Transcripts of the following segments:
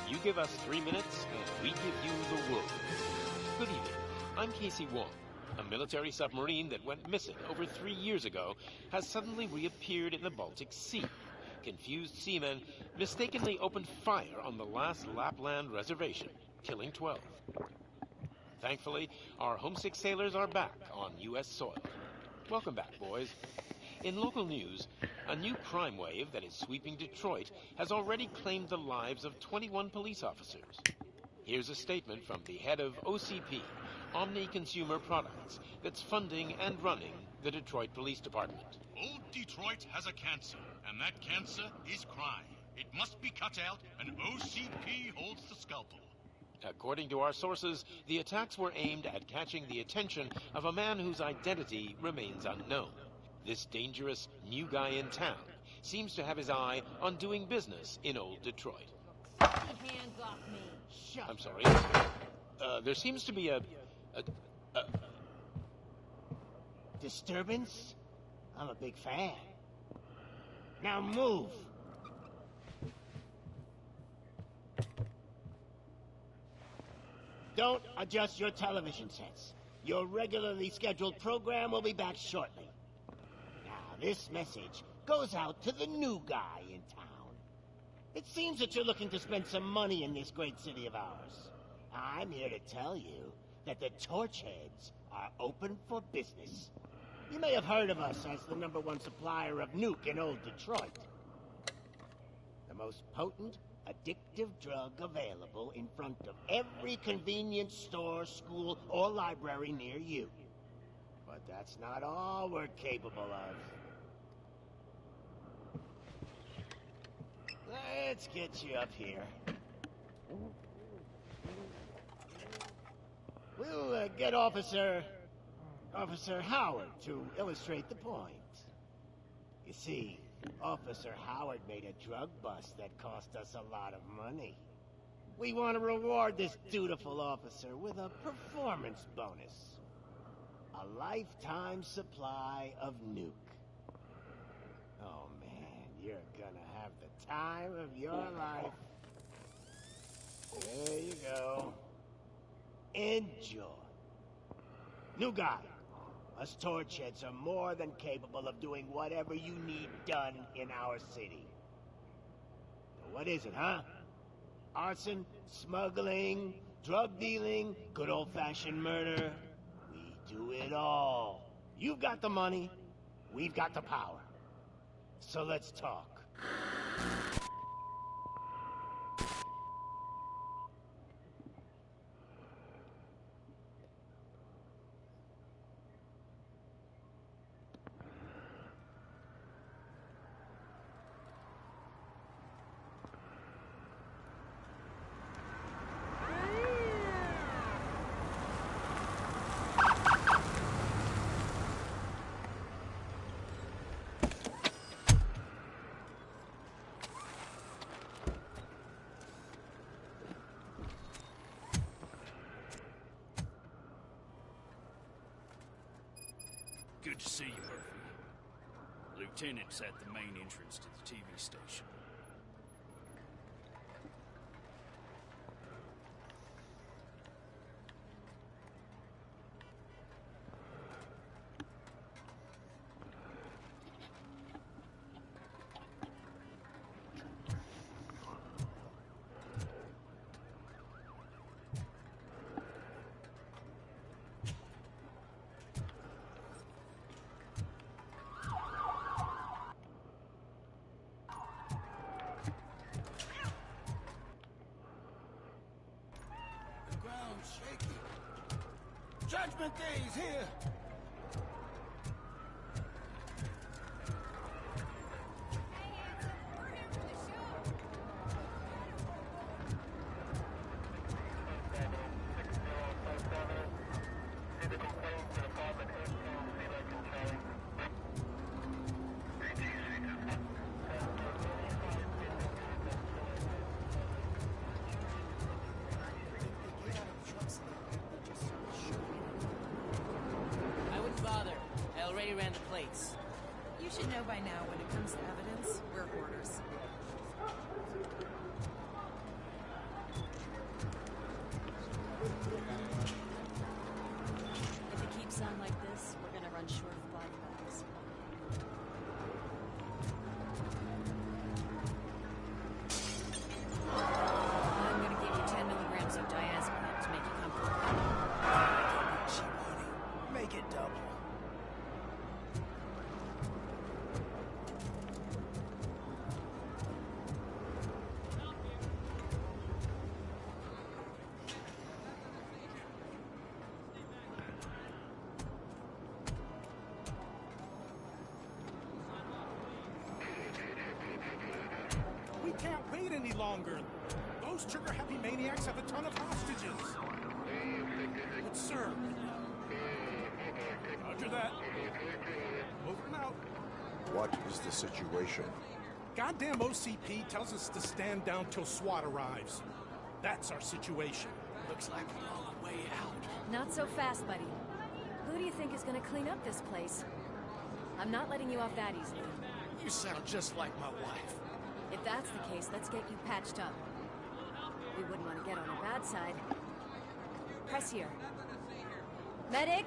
You give us 3 minutes, and we give you the world. Good evening. I'm Casey Wong. A military submarine that went missing over 3 years ago has suddenly reappeared in the Baltic Sea. Confused seamen mistakenly opened fire on the last Lapland reservation, killing 12. Thankfully, our homesick sailors are back on U.S. soil. Welcome back, boys. In local news, a new crime wave that is sweeping Detroit has already claimed the lives of 21 police officers. Here's a statement from the head of OCP, Omni Consumer Products, that's funding and running the Detroit Police Department. Old Detroit has a cancer, and that cancer is crime. It must be cut out, and OCP holds the scalpel. According to our sources, the attacks were aimed at catching the attention of a man whose identity remains unknown. This dangerous new guy in town seems to have his eye on doing business in old Detroit. Hands off me. Shut I'm sorry. There seems to be a disturbance? I'm a big fan. Now move! Don't adjust your television sets. Your regularly scheduled program will be back shortly. Now, this message goes out to the new guy in town. It seems that you're looking to spend some money in this great city of ours. I'm here to tell you that the Torchheads are open for business. You may have heard of us as the #1 supplier of nuke in old Detroit. The most potent, addictive drug available in front of every convenience store, school, or library near you. But that's not all we're capable of. Let's get you up here. We'll get Officer Howard to illustrate the point. You see, Officer Howard made a drug bust that cost us a lot of money. We want to reward this dutiful officer with a performance bonus. A lifetime supply of nuke. Oh man, you're gonna have the time of your life. There you go. Enjoy. New guy. Us Torchheads are more than capable of doing whatever you need done in our city. What is it, huh? Arson, smuggling, drug dealing, good old-fashioned murder. We do it all. You've got the money, we've got the power. So let's talk. Good to see you, Murphy. Lieutenant's at the main entrance to the TV station. Judgment Day is here! Ran the plates. You should know by now when it comes to evidence, we're hoarders. If it keeps on like this, we're gonna run short of body bags. I'm gonna give you 10 milligrams of diazepam to make you comfortable. Make it double. We can't wait any longer. Those trigger-happy maniacs have a ton of hostages. But sir... Roger that. Over and out. What is the situation? Goddamn OCP tells us to stand down till SWAT arrives. That's our situation. Looks like we're on the way out. Not so fast, buddy. Who do you think is gonna clean up this place? I'm not letting you off that easily. You sound just like my wife. If that's the case, let's get you patched up. We wouldn't want to get on her bad side. Press here. Medic!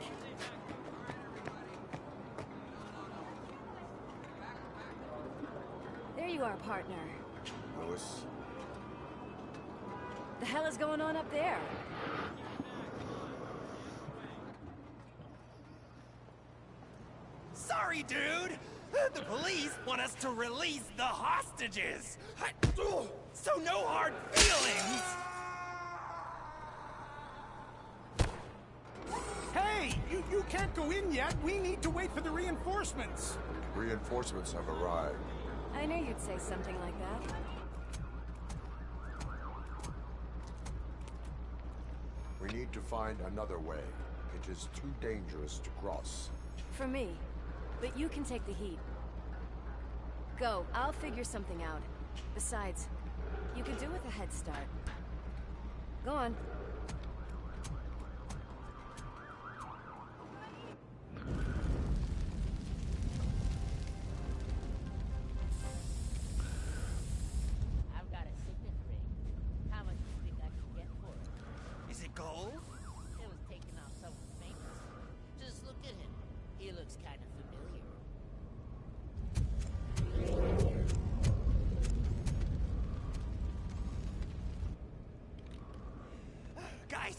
There you are, partner. Lewis? The hell is going on up there? Sorry, dude! The police want us to release the hostages! So no hard feelings! Hey! You can't go in yet. We need to wait for the reinforcements. Reinforcements have arrived. I knew you'd say something like that. We need to find another way. It is too dangerous to cross. For me. But you can take the heat. Go. I'll figure something out. Besides, you could do with a head start. Go on. I've got a signet ring. How much do you think I can get for it? Is it gold? It was taken off someone famous. Just look at him. He looks kind of familiar.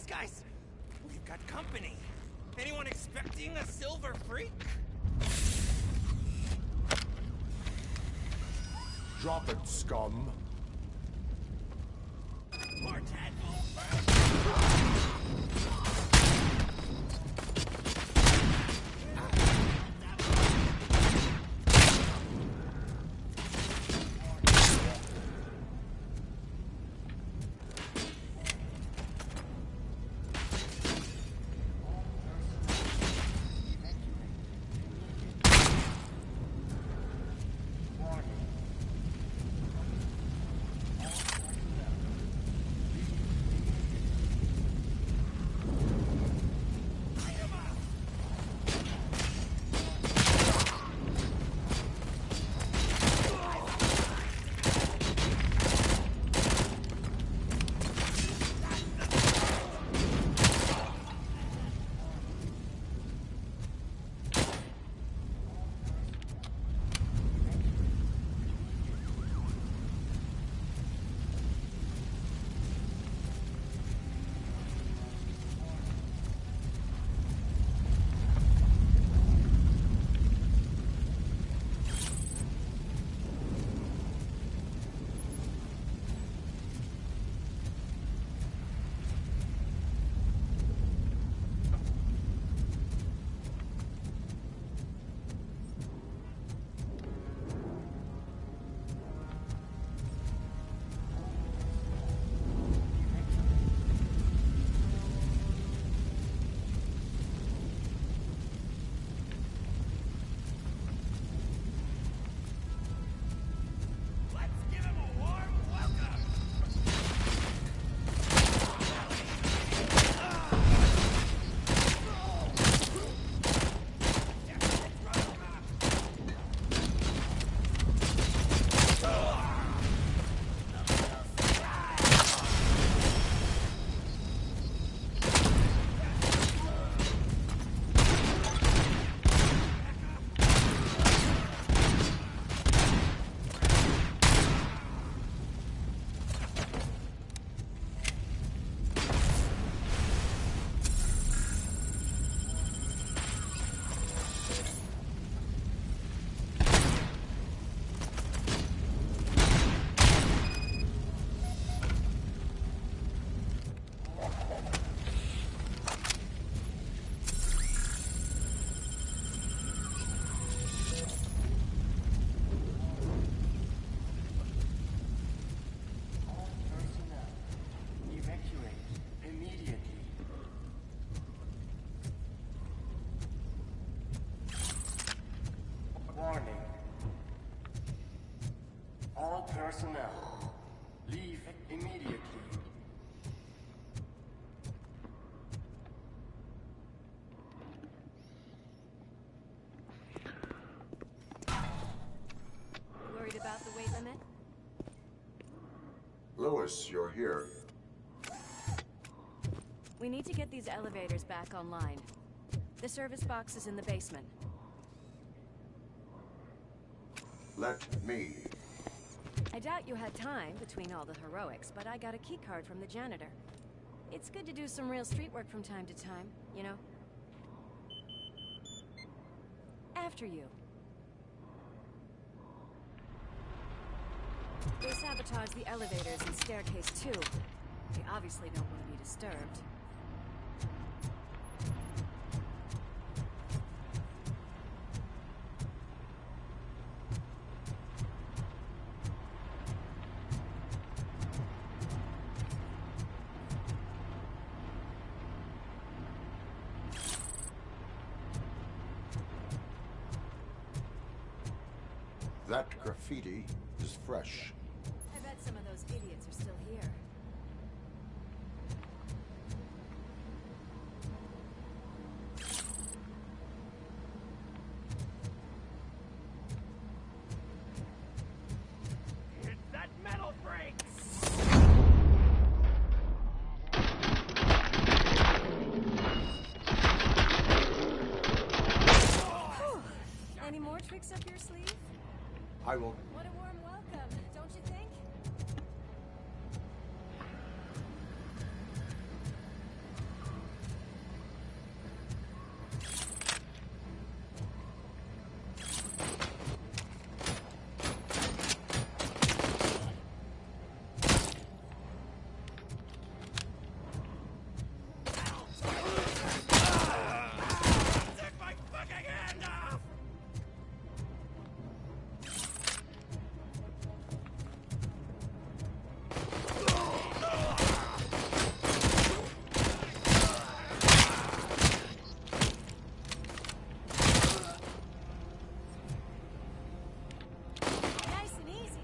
Guys, we've got company. Anyone expecting a silver freak? Drop it, scum. More tadpole. All personnel, leave immediately. Worried about the weight limit? Lewis, you're here. We need to get these elevators back online. The service box is in the basement. Let me. I doubt you had time between all the heroics, but I got a key card from the janitor. It's good to do some real street work from time to time, you know? After you. They sabotaged the elevators and staircase too. They obviously don't want to be disturbed. That graffiti is fresh. I bet some of those idiots are still here. Hit that metal brake! Any more tricks up your sleeve? I will. What a warm welcome, don't you think? Take my fucking hand off! Nice and easy.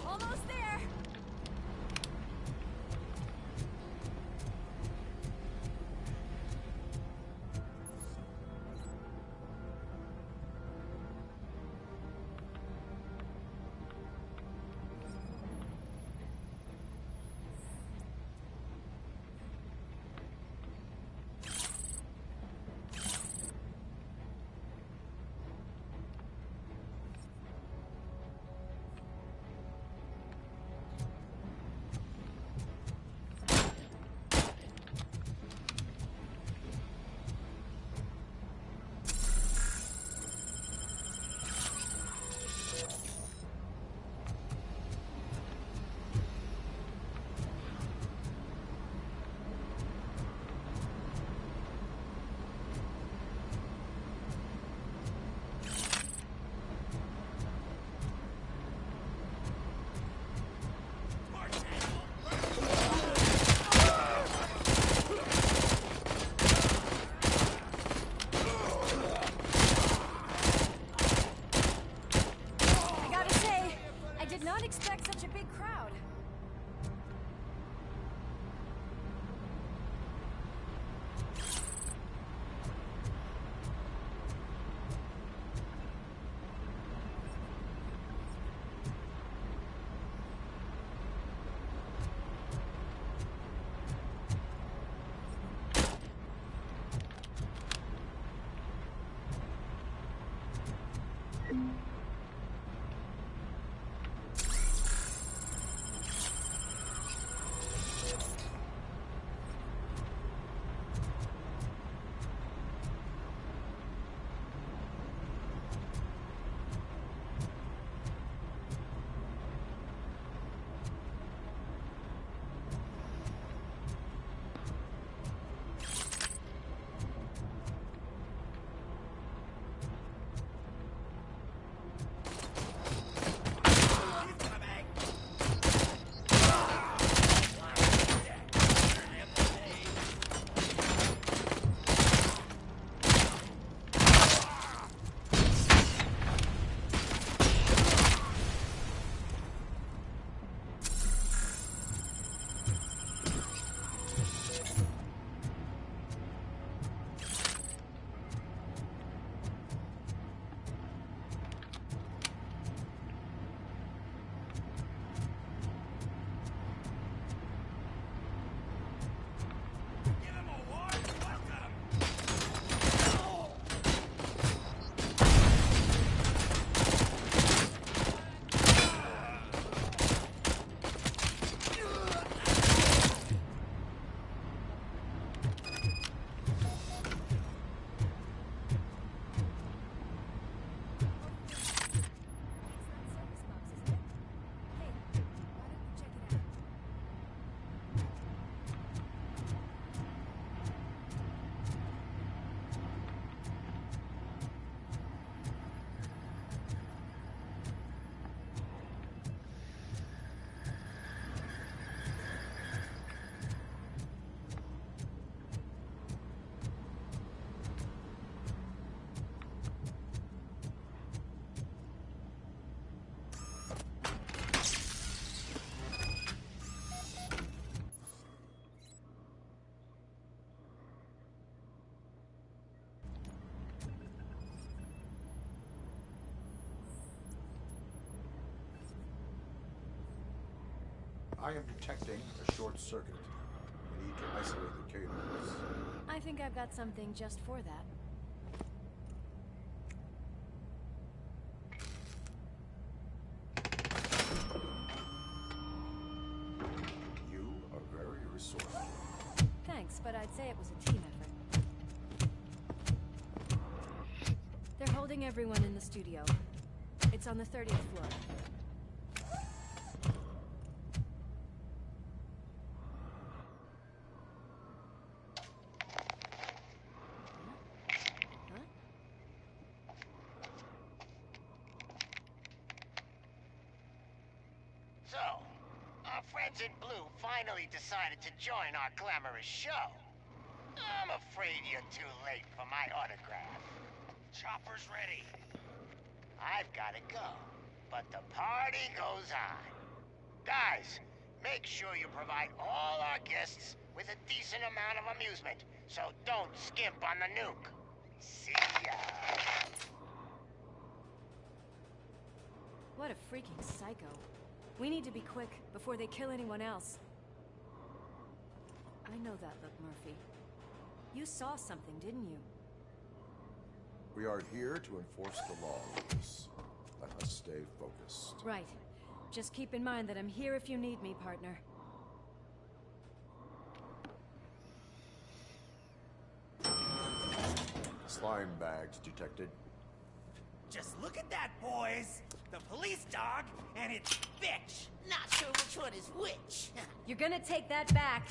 Almost there. I am detecting a short circuit. We need to isolate the cables. I think I've got something just for that. You are very resourceful. Thanks, but I'd say it was a team effort. They're holding everyone in the studio. It's on the 30th floor. So, our friends in blue finally decided to join our glamorous show. I'm afraid you're too late for my autograph. Chopper's ready. I've got to go, but the party goes on. Guys, make sure you provide all our guests with a decent amount of amusement, so don't skimp on the nuke. See ya. What a freaking psycho. We need to be quick before they kill anyone else. I know that look, Murphy. You saw something, didn't you? We are here to enforce the law, Lucas. Let us stay focused. Right. Just keep in mind that I'm here if you need me, partner. Slime bags detected. Just look at that, boys! The police dog and its bitch! Not sure which one is which. You're gonna take that back.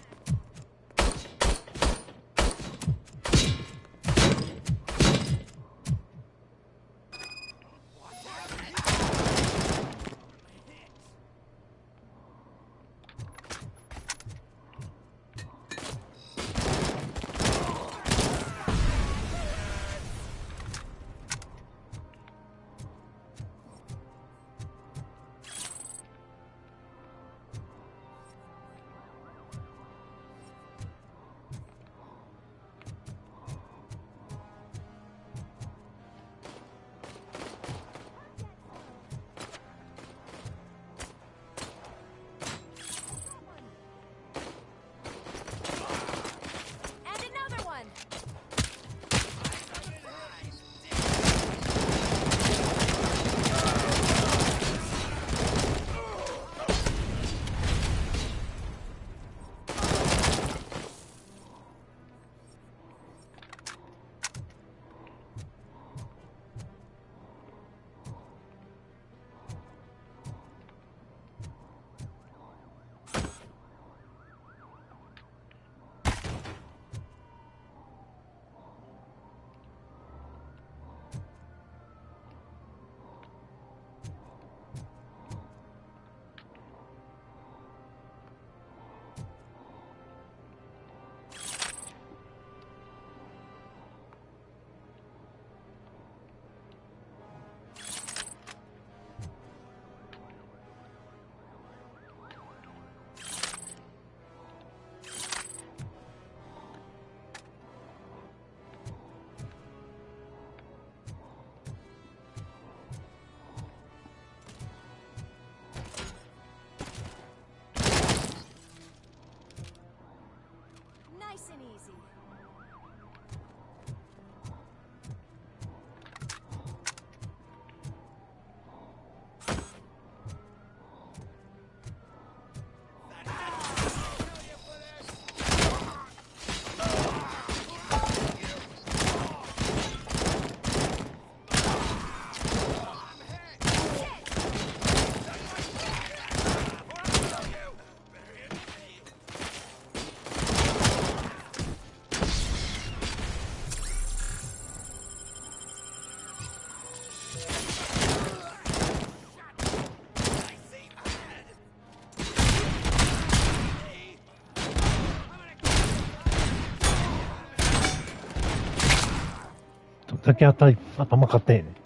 Nice and easy.だけ頭かってんね。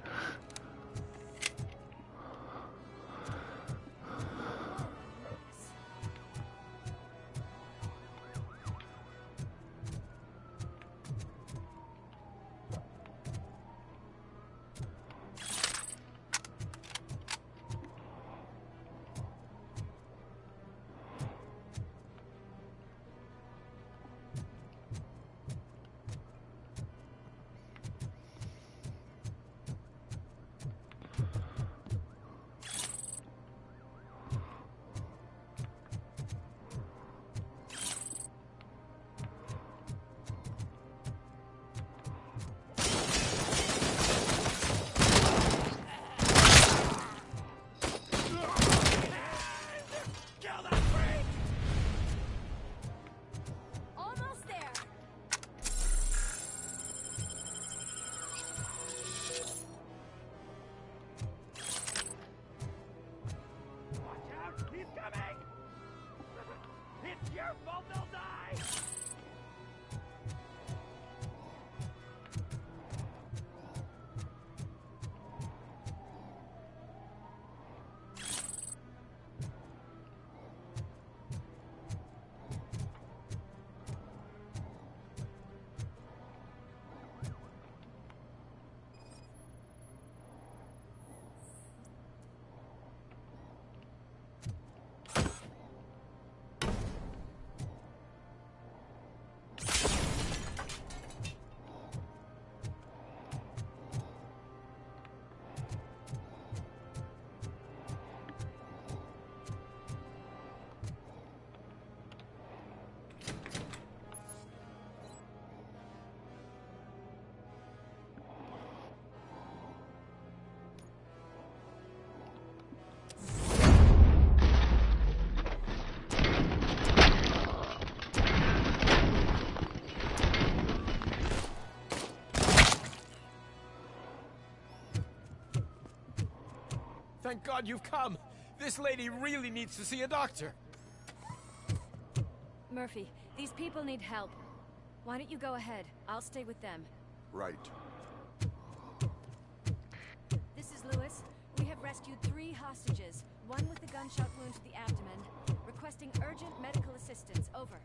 Thank God you've come. This lady really needs to see a doctor. Murphy, these people need help. Why don't you go ahead? I'll stay with them. Right. This is Lewis. We have rescued 3 hostages, one with a gunshot wound to the abdomen. Requesting urgent medical assistance. Over.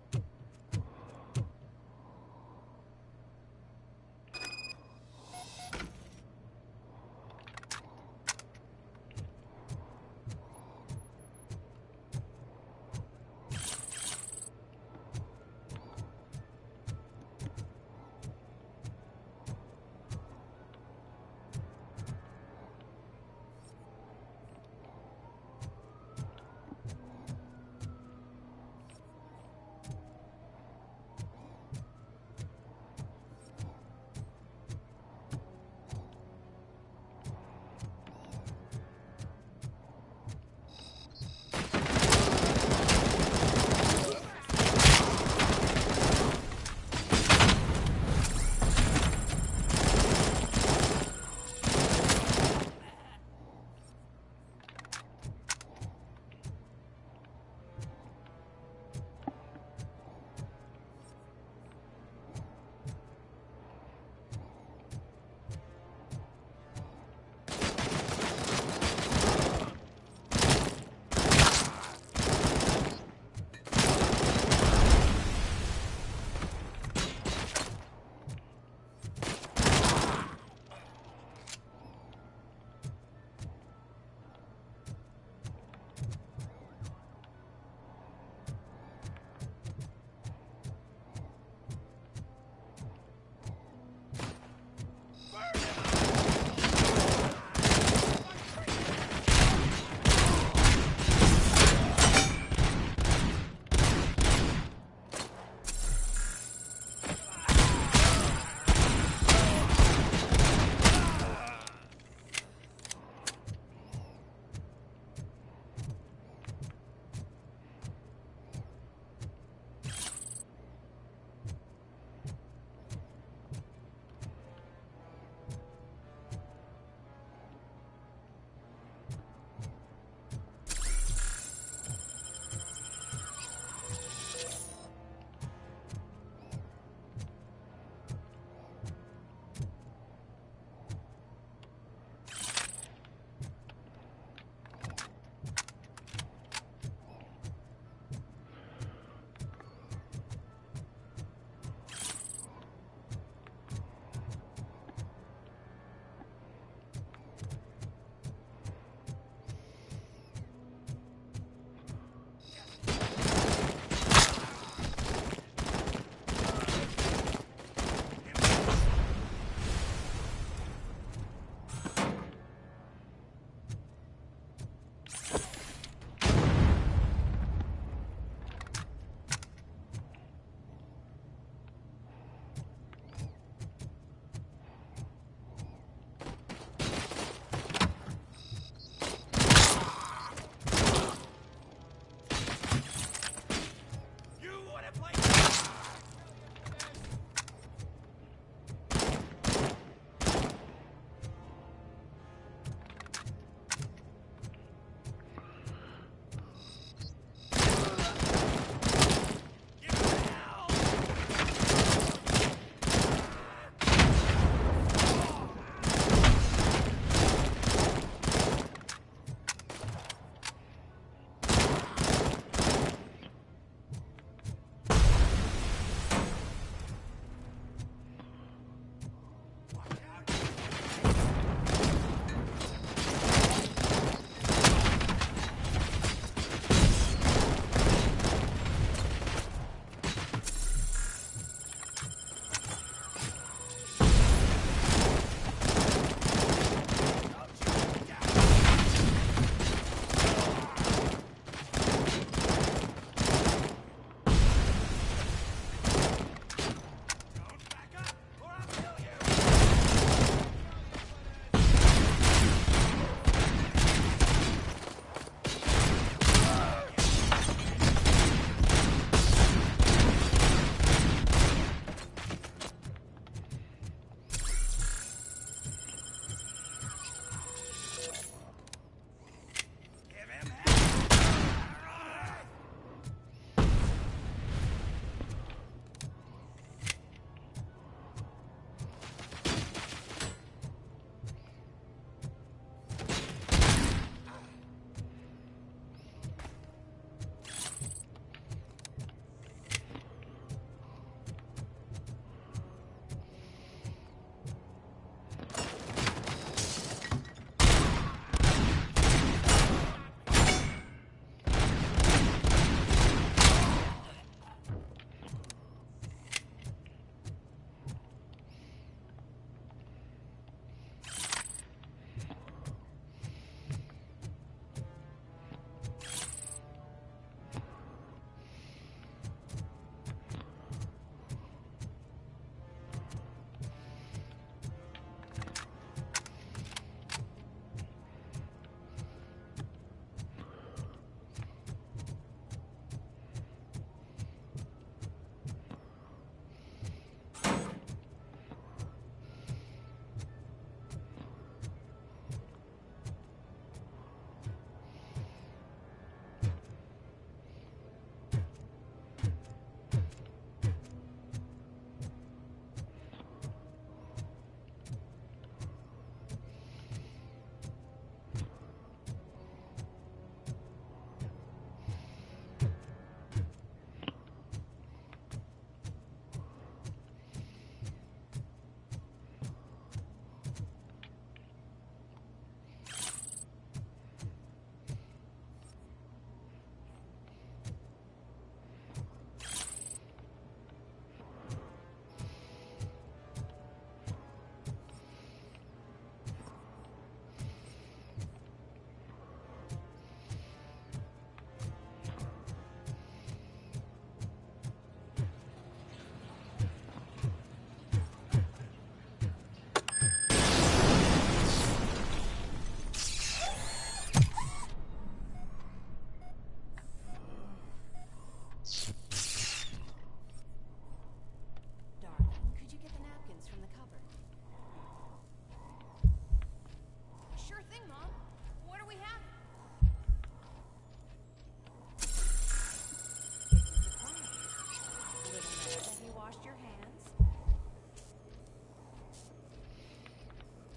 washed your hands.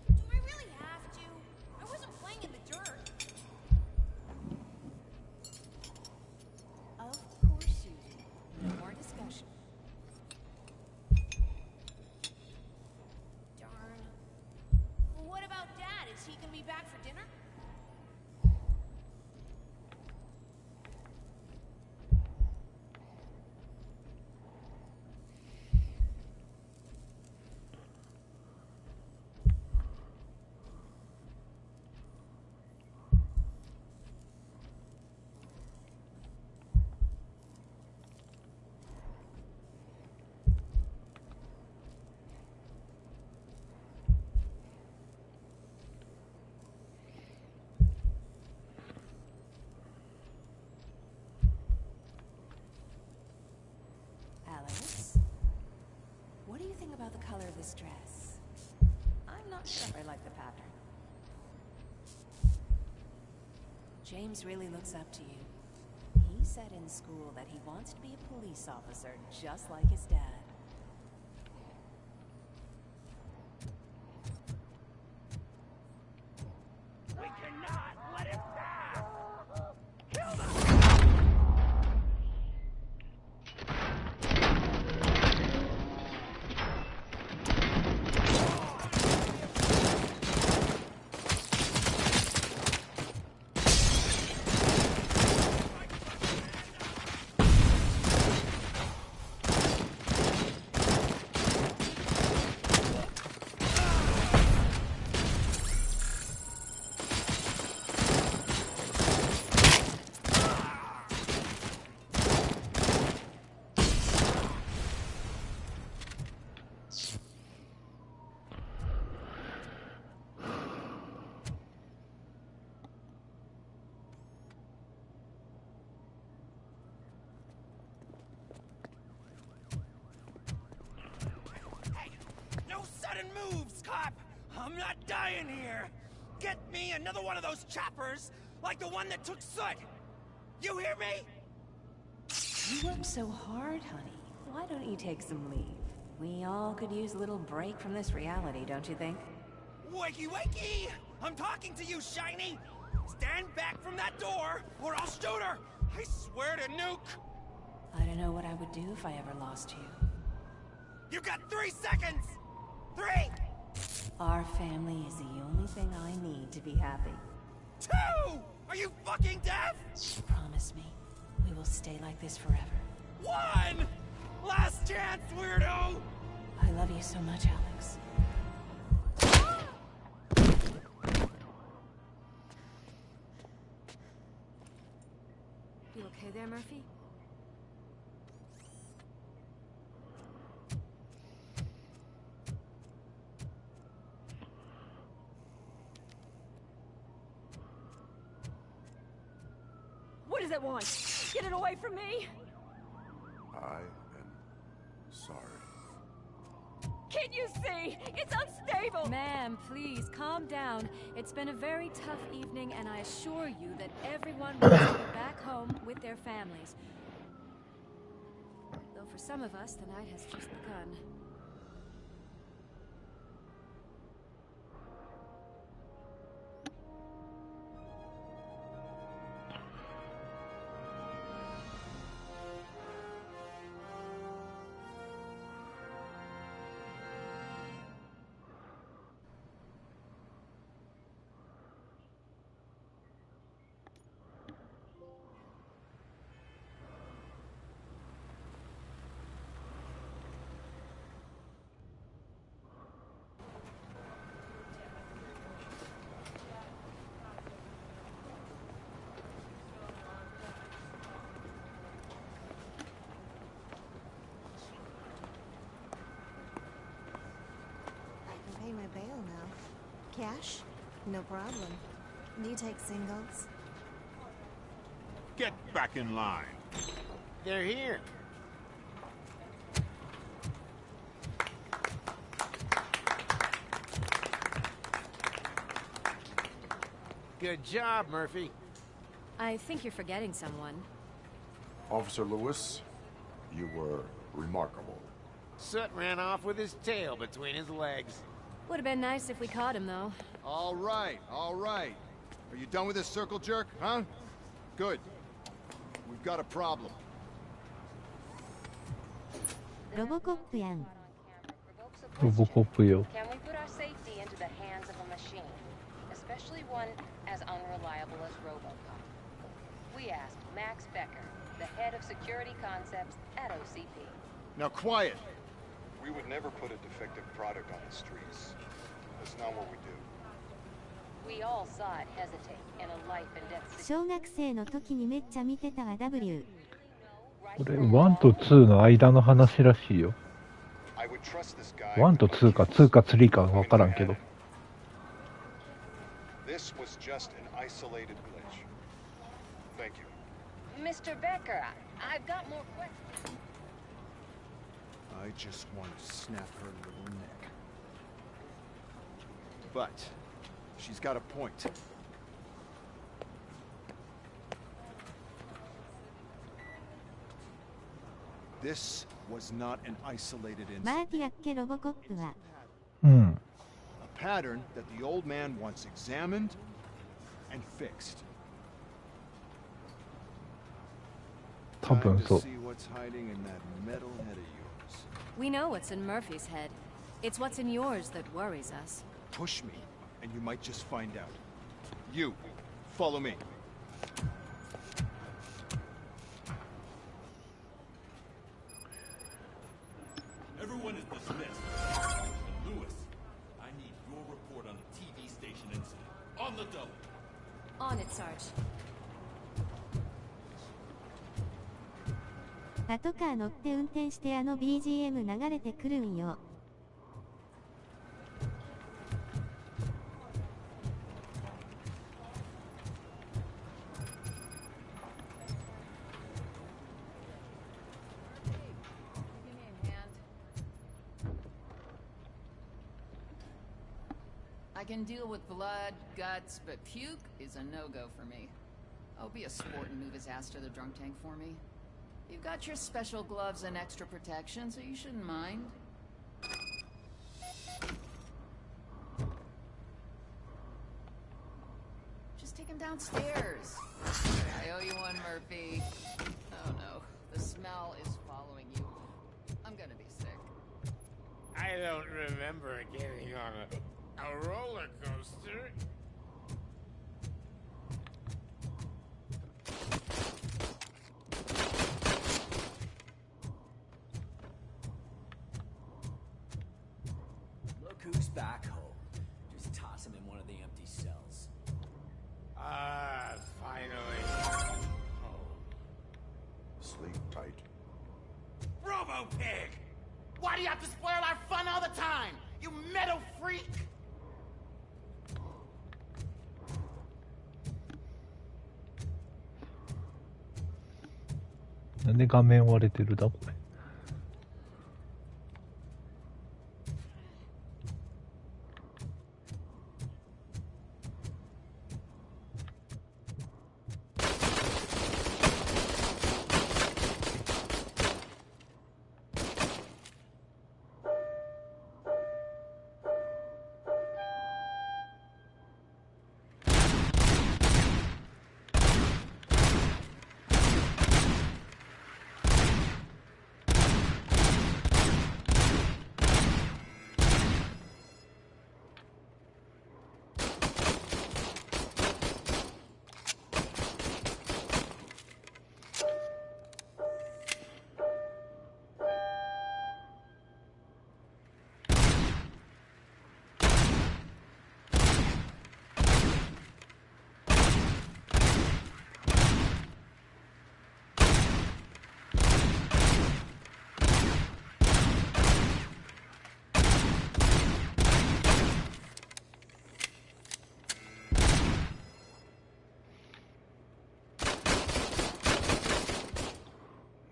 Do I really have to? I wasn't playing in the dirt. Of course you do. No more discussion. Darn. Well, what about Dad? Is he gonna be back for dinner? Alice, what do you think about the color of this dress? I'm not sure I like the pattern. James really looks up to you. He said in school that he wants to be a police officer just like his dad. We cannot let him pass! Kill them! No sudden moves, cop! I'm not dying here! Get me another one of those choppers, like the one that took Soot! You hear me? You work so hard, honey. Why don't you take some leave? We all could use a little break from this reality, don't you think? Wakey, wakey! I'm talking to you, Shiny! Stand back from that door, or I'll shoot her! I swear to nuke! I don't know what I would do if I ever lost you. You got 3 seconds! 3! Our family is the only thing I need to be happy. 2! Are you fucking deaf? Promise me, we will stay like this forever. 1! Last chance, weirdo! I love you so much, Alex. You okay there, Murphy? What does it want? Get it away from me! I am sorry. Can't you see? It's unstable! Ma'am, please, calm down. It's been a very tough evening, and I assure you that everyone wants to be back home with their families. Though for some of us, the night has just begun. Pay my bail now. Cash? No problem. Do you take singles? Get back in line. They're here. Good job, Murphy. I think you're forgetting someone. Officer Lewis, you were remarkable. Soot ran off with his tail between his legs. Would have been nice if we caught him, though. All right, all right. Are you done with this circle jerk, huh? Good. We've got a problem. ロボコップやん。ロボコップよ。 Can we put our safety into the hands of a machine, especially one as unreliable as RoboCop? We asked Max Becker, the head of security concepts at OCP. Now quiet. We would never put a defective product on the streets. That's not what we do. We all saw it hesitate in a life and death situation. 小学生の時にめっちゃ見てたわ W。これ1と2の間の話らしいよ。I would trust this guy. 1と2か2か3か分からんけど。 This was just an isolated glitch. Thank you. Mr. Becker, I've got more questions. I just want to snap her little neck. But she's got a point. This was not an isolated マ incident. ーティやっけロボコップは。うん。 A pattern that the old man wants examined and fixed. 多分 Time そ to う。 see what's hiding in that metal head of yours. We know what's in Murphy's head. It's what's in yours that worries us. Push me, and you might just find out. You, follow me. Everyone is dismissed. Lewis, I need your report on the TV station incident. On the double. On it, Sarge. パトカー乗って運転してあの BGM 流れてくるんよ。I can deal with blood, guts, but puke is a no-go for me. Oh, be a sport and move his ass to the drunk tank for me. You've got your special gloves and extra protection, so you shouldn't mind. Just take him downstairs. I owe you one, Murphy. Oh no, the smell is following you. I'm gonna be sick. I don't remember getting on a roller coaster. Look who's back home. Just toss him in one of the empty cells. Ah, finally. Sleep tight. Robo-Pig! Why do you have to spoil our fun all the time? You metal freak! なんで画面割れてるだこれ。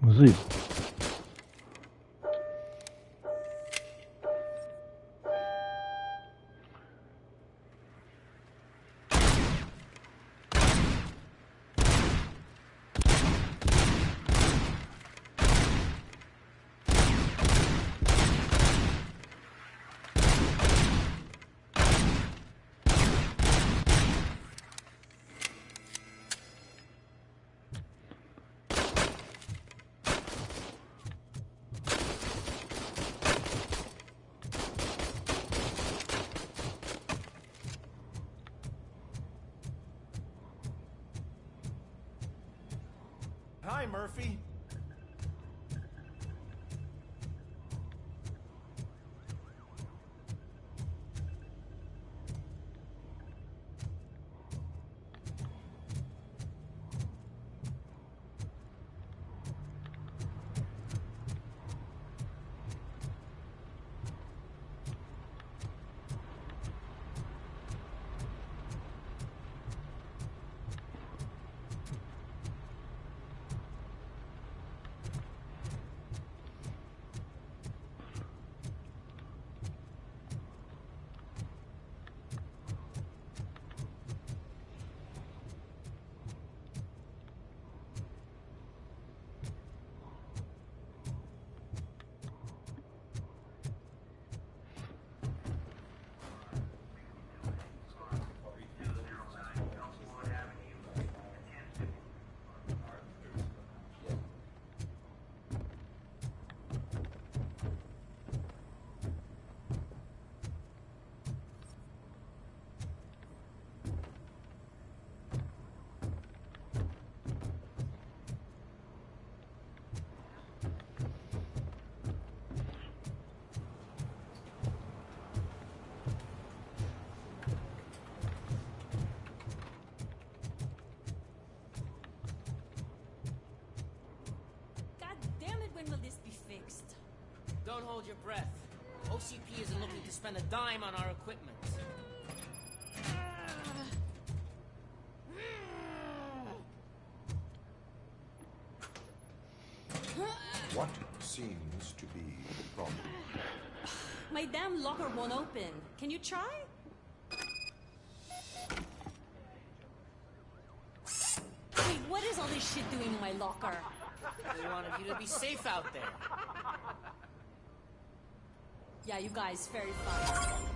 むずいぞ。Hi, Murphy. When will this be fixed? Don't hold your breath. OCP isn't looking to spend a dime on our equipment. What seems to be the problem? My damn locker won't open. Can you try? Wait, what is all this shit doing in my locker? They wanted you to be safe out there. Yeah, you guys, very fun.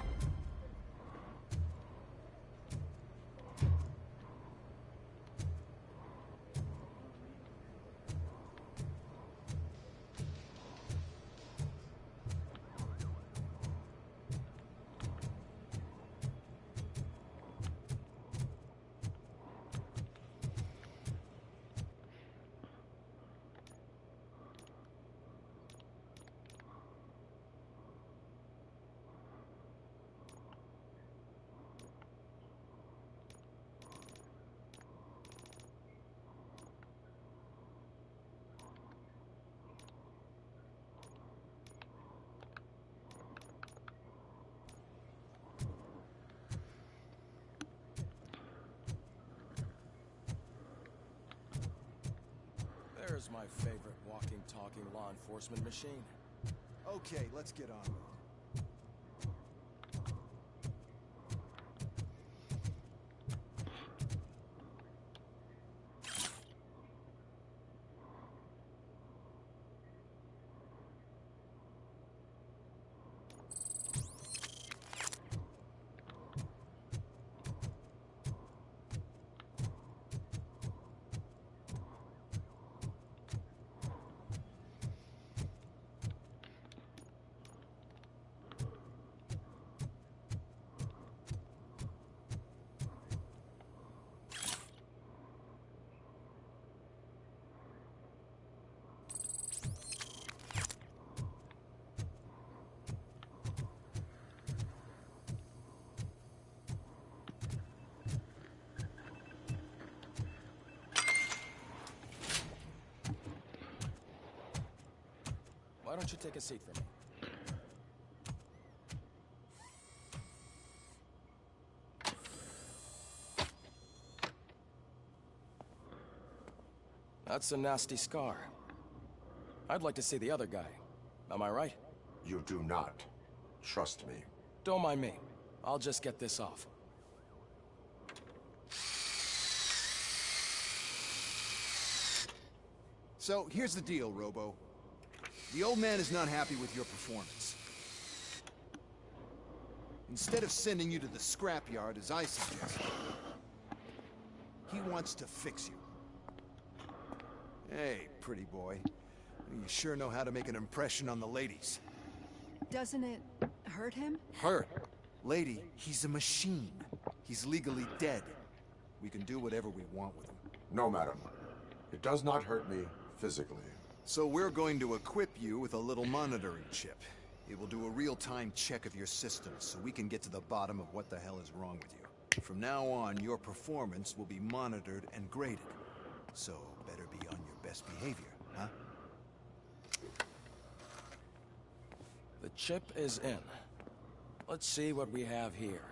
There's my favorite walking, talking law enforcement machine. Okay, let's get on with it. Why don't you take a seat for me? That's a nasty scar. I'd like to see the other guy. Am I right? You do not. Trust me. Don't mind me. I'll just get this off. So, here's the deal, Robo. The old man is not happy with your performance. Instead of sending you to the scrapyard, as I suggested, he wants to fix you. Hey, pretty boy. You sure know how to make an impression on the ladies. Doesn't it hurt him? Hurt? Lady, he's a machine. He's legally dead. We can do whatever we want with him. No, madam. It does not hurt me physically. So we're going to equip you with a little monitoring chip. It will do a real-time check of your systems so we can get to the bottom of what the hell is wrong with you. From now on, your performance will be monitored and graded. So better be on your best behavior, huh? The chip is in. Let's see what we have here.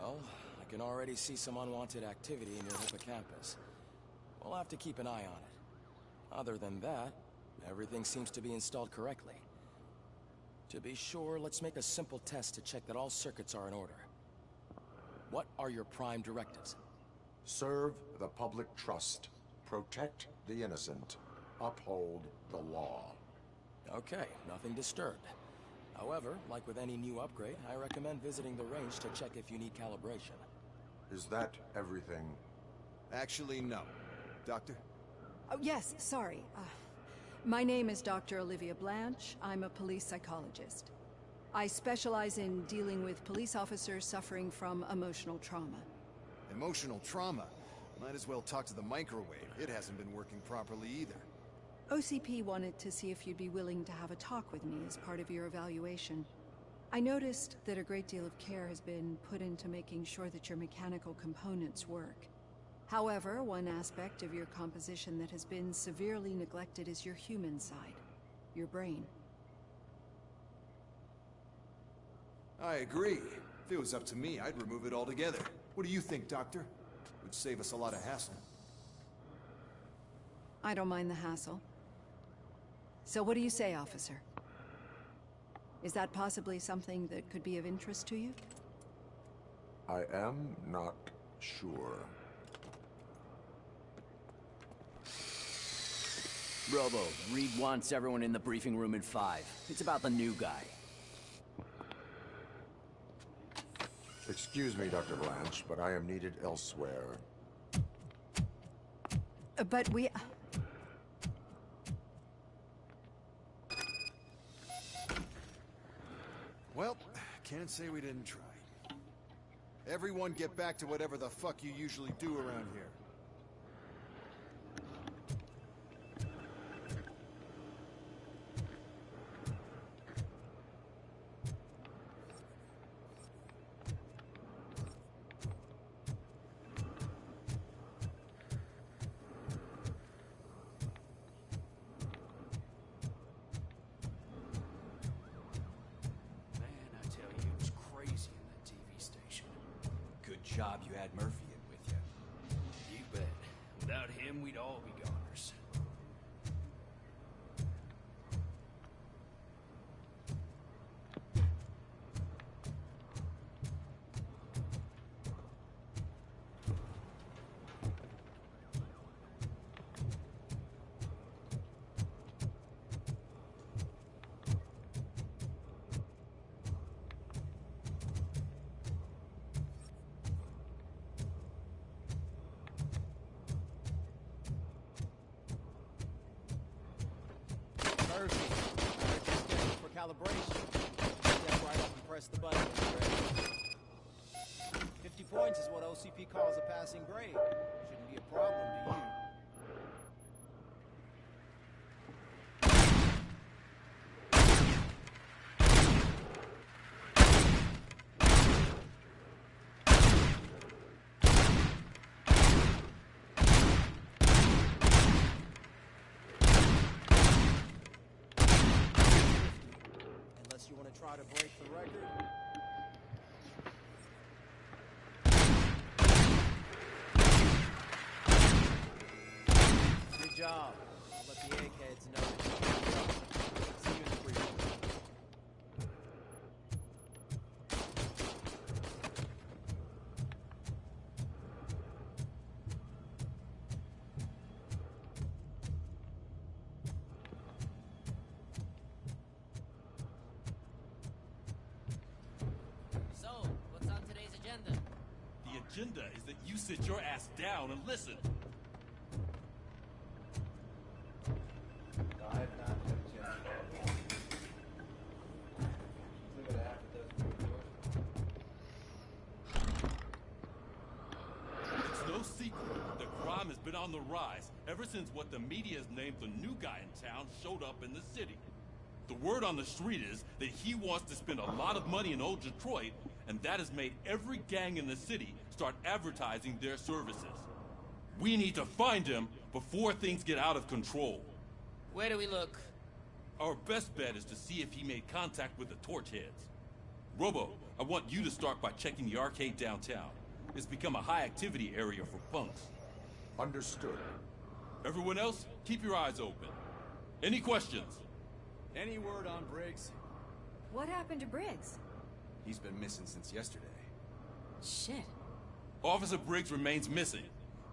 Well, I can already see some unwanted activity in your hippocampus. We'll have to keep an eye on it. Other than that, everything seems to be installed correctly. To be sure, let's make a simple test to check that all circuits are in order. What are your prime directives? Serve the public trust. Protect the innocent. Uphold the law. Okay, nothing disturbed. However, like with any new upgrade, I recommend visiting the range to check if you need calibration. Is that everything? Actually, no. Doctor? Oh, yes, sorry. My name is Dr. Olivia Blanche. I'm a police psychologist. I specialize in dealing with police officers suffering from emotional trauma. Emotional trauma? Might as well talk to the microwave. It hasn't been working properly either. OCP wanted to see if you'd be willing to have a talk with me as part of your evaluation. I noticed that a great deal of care has been put into making sure that your mechanical components work. However, one aspect of your composition that has been severely neglected is your human side, your brain. I agree. If it was up to me, I'd remove it altogether. What do you think, Doctor? Would save us a lot of hassle. I don't mind the hassle. So what do you say, officer? Is that possibly something that could be of interest to you? I am not sure. Robo, Reed wants everyone in the briefing room in 5. It's about the new guy. Excuse me, Dr. Blanche, but I am needed elsewhere. But we... Well, can't say we didn't try. Everyone get back to whatever the fuck you usually do around here. Job you had Murphy in with you. You bet. Without him, we'd all be goners. For calibration. Step right up and press the button. 50 points is what OCP calls a passing grade. Shouldn't be a problem to you. try to break the record. Good job. I'll let the eggheads know that you can go. See you in the briefing. So, what's on today's agenda? The agenda is that you sit your ass down and listen. I have not had a chance. Look at half a dozen reports. It's no secret that crime has been on the rise ever since what the media has named the new guy in town showed up in the city. The word on the street is that he wants to spend a lot of money in old Detroit, and that has made every gang in the city start advertising their services. We need to find him before things get out of control. Where do we look? Our best bet is to see if he made contact with the torch heads. Robo, I want you to start by checking the arcade downtown. It's become a high-activity area for punks. Understood. Everyone else, keep your eyes open. Any questions? Any word on Briggs? What happened to Briggs? He's been missing since yesterday. Shit. Officer Briggs remains missing.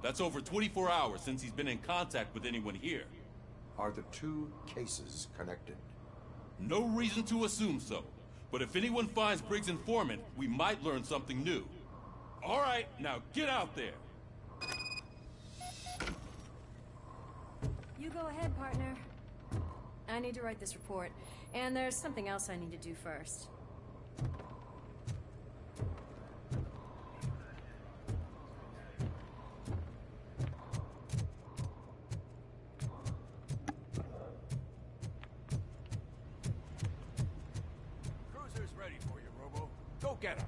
That's over 24 hours since he's been in contact with anyone here. Are the two cases connected? No reason to assume so. But if anyone finds Briggs' informant, we might learn something new. All right, now get out there. You go ahead, partner. I need to write this report, and there's something else I need to do first. Cruiser's ready for you, Robo. Go get him.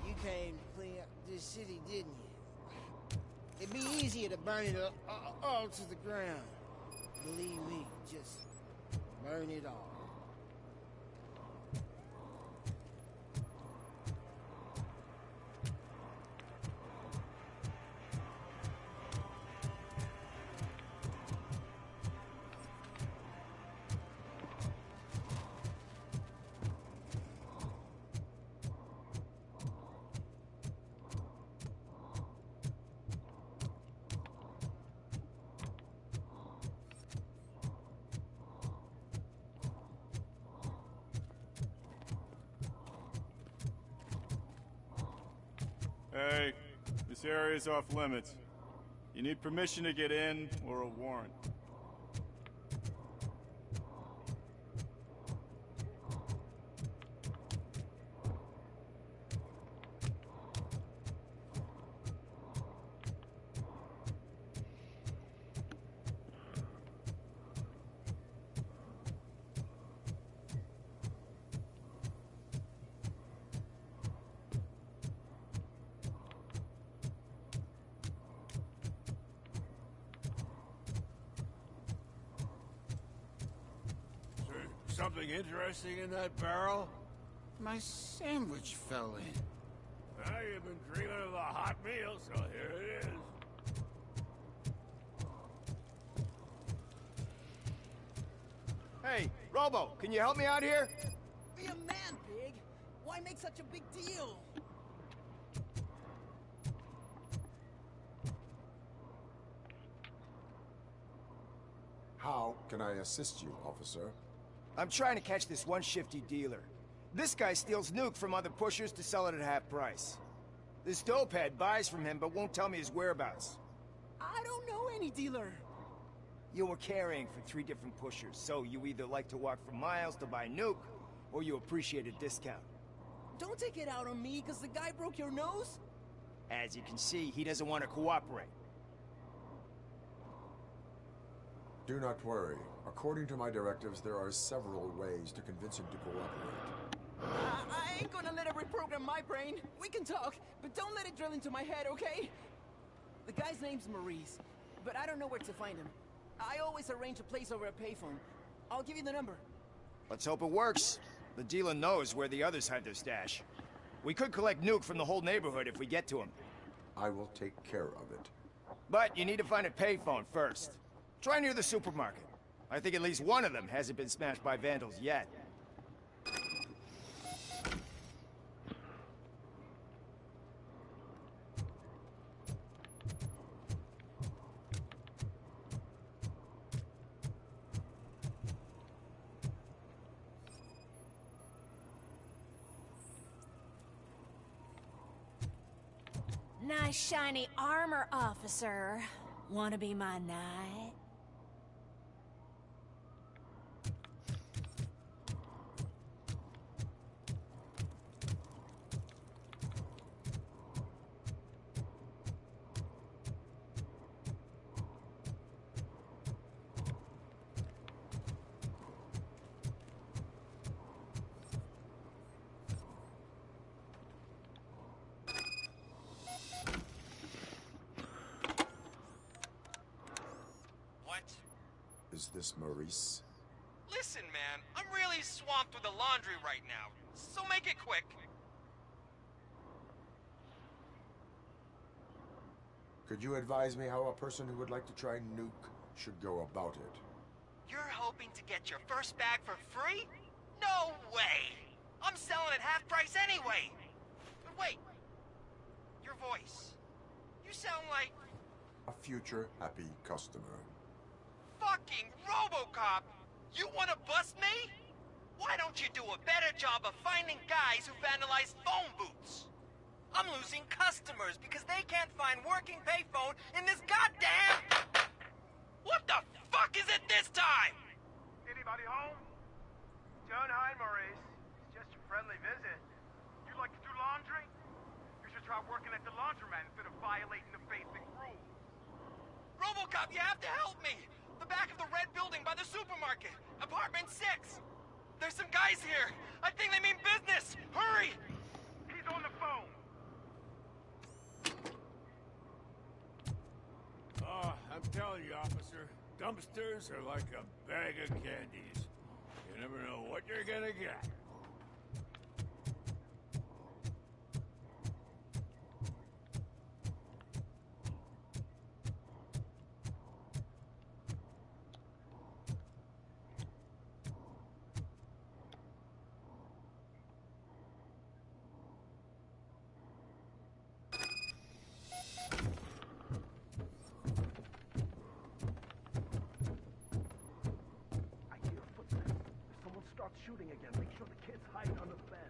You came to clean up this city, didn't you? It'd be easier to burn it all to the ground. Believe me, just burn it all. Hey, this area's off limits. You need permission to get in or a warrant. Something interesting in that barrel? My sandwich fell in. Now you've been dreaming of a hot meal, so here it is. Hey, Robo, can you help me out here? Be a man, Big. Why make such a big deal? How can I assist you, officer? I'm trying to catch this one shifty dealer. This guy steals Nuke from other pushers to sell it at half price. This dopehead buys from him but won't tell me his whereabouts. I don't know any dealer. You were carrying for 3 different pushers, so you either like to walk for miles to buy Nuke, or you appreciate a discount. Don't take it out on me, because the guy broke your nose? As you can see, he doesn't want to cooperate. Do not worry. According to my directives, there are several ways to convince him to cooperate. I ain't gonna let it reprogram my brain. We can talk, but don't let it drill into my head, okay? The guy's name's Maurice, but I don't know where to find him. I always arrange a place over a payphone. I'll give you the number. Let's hope it works. The dealer knows where the others hide their stash. We could collect Nuke from the whole neighborhood if we get to him. I will take care of it. But you need to find a payphone first. Try near the supermarket. I think at least one of them hasn't been smashed by vandals yet. Nice shiny armor, officer. Wanna be my knight? Is this Maurice? Listen, man, I'm really swamped with the laundry right now, so make it quick. Could you advise me how a person who would like to try Nuke should go about it? You're hoping to get your first bag for free? No way! I'm selling at half price anyway! But wait, your voice. You sound like... A future happy customer. Fucking RoboCop! You wanna bust me? Why don't you do a better job of finding guys who vandalize phone booths? I'm losing customers because they can't find working payphone in this goddamn... What the fuck is it this time? Anybody home? Don't hide, Maurice. It's just a friendly visit. You like to do laundry? You should try working at the laundromat instead of violating the basic rules. RoboCop, you have to help me! The back of the red building by the supermarket. Apartment 6. There's some guys here. I think they mean business. Hurry! He's on the phone. Oh, I'm telling you, officer, dumpsters are like a bag of candies. You never know what you're gonna get. Shooting again. Make sure the kid's hiding under the bed.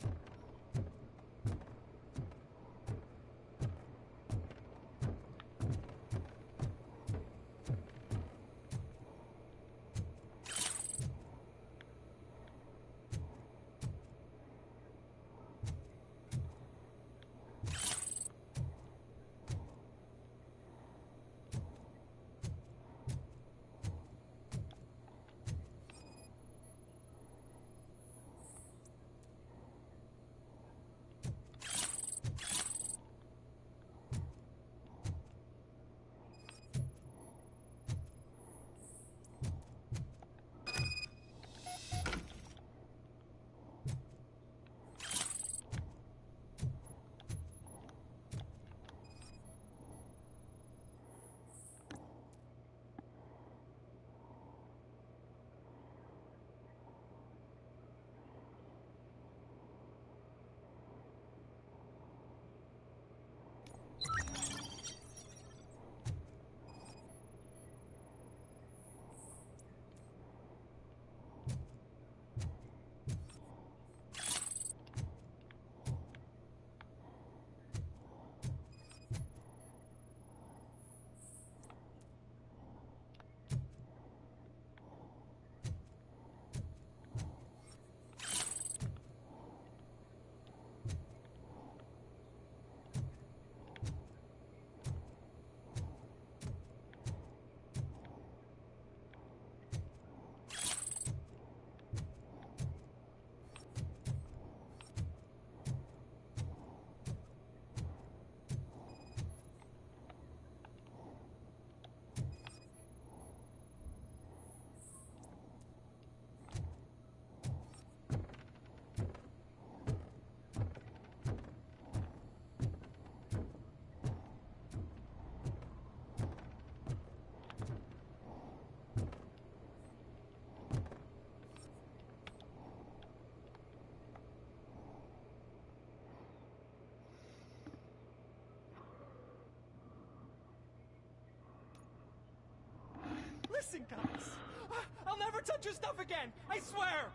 touch your stuff again! I swear!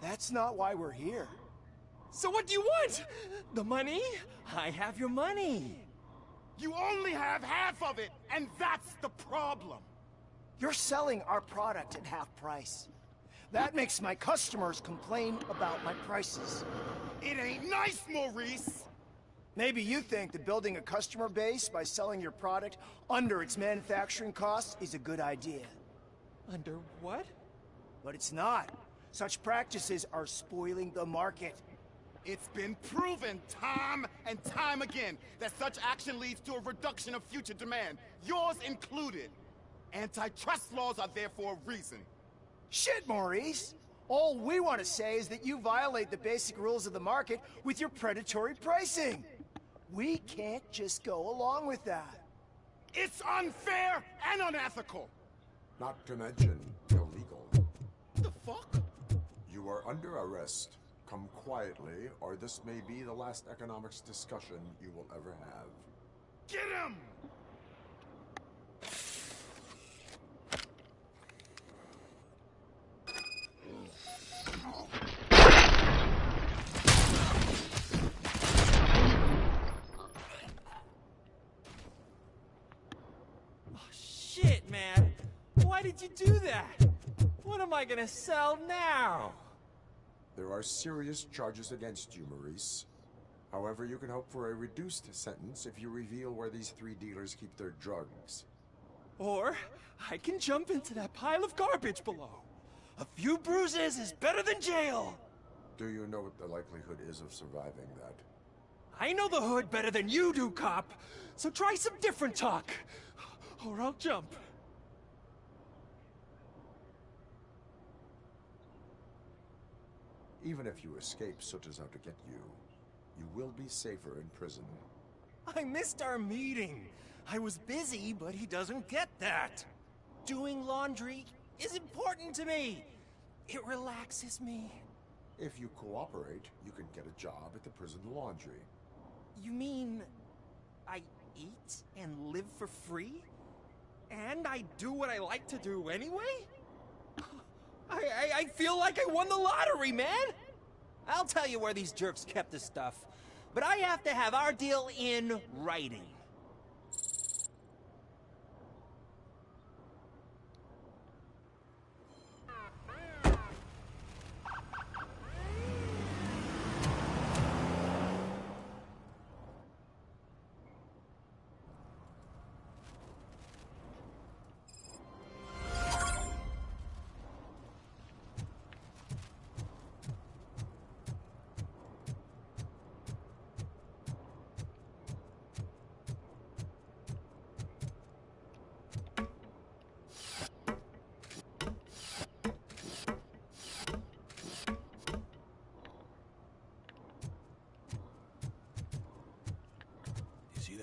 That's not why we're here. So what do you want? The money? I have your money. You only have half of it, and that's the problem. You're selling our product at half price. That makes my customers complain about my prices. It ain't nice, Maurice! Maybe you think that building a customer base by selling your product under its manufacturing costs is a good idea. Under what? But it's not. Such practices are spoiling the market. It's been proven time and time again that such action leads to a reduction of future demand, yours included. Antitrust laws are there for a reason. Shit, Maurice! All we want to say is that you violate the basic rules of the market with your predatory pricing. We can't just go along with that. It's unfair and unethical! Not to mention illegal. The fuck? You are under arrest. Come quietly, or this may be the last economics discussion you will ever have. Get him! Shit, man! Why did you do that? What am I gonna sell now? There are serious charges against you, Maurice. However, you can hope for a reduced sentence if you reveal where these 3 dealers keep their drugs. Or, I can jump into that pile of garbage below. A few bruises is better than jail! Do you know what the likelihood is of surviving that? I know the hood better than you do, cop! So try some different talk! Or I'll jump. Even if you escape Soot is out to get you, you will be safer in prison. I missed our meeting. I was busy, but he doesn't get that. Doing laundry is important to me. It relaxes me. If you cooperate, you can get a job at the prison laundry. You mean I eat and live for free? And I do what I like to do anyway? I feel like I won the lottery, man! I'll tell you where these jerks kept the stuff, but I have to have our deal in writing.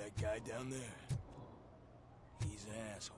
That guy down there, he's an asshole.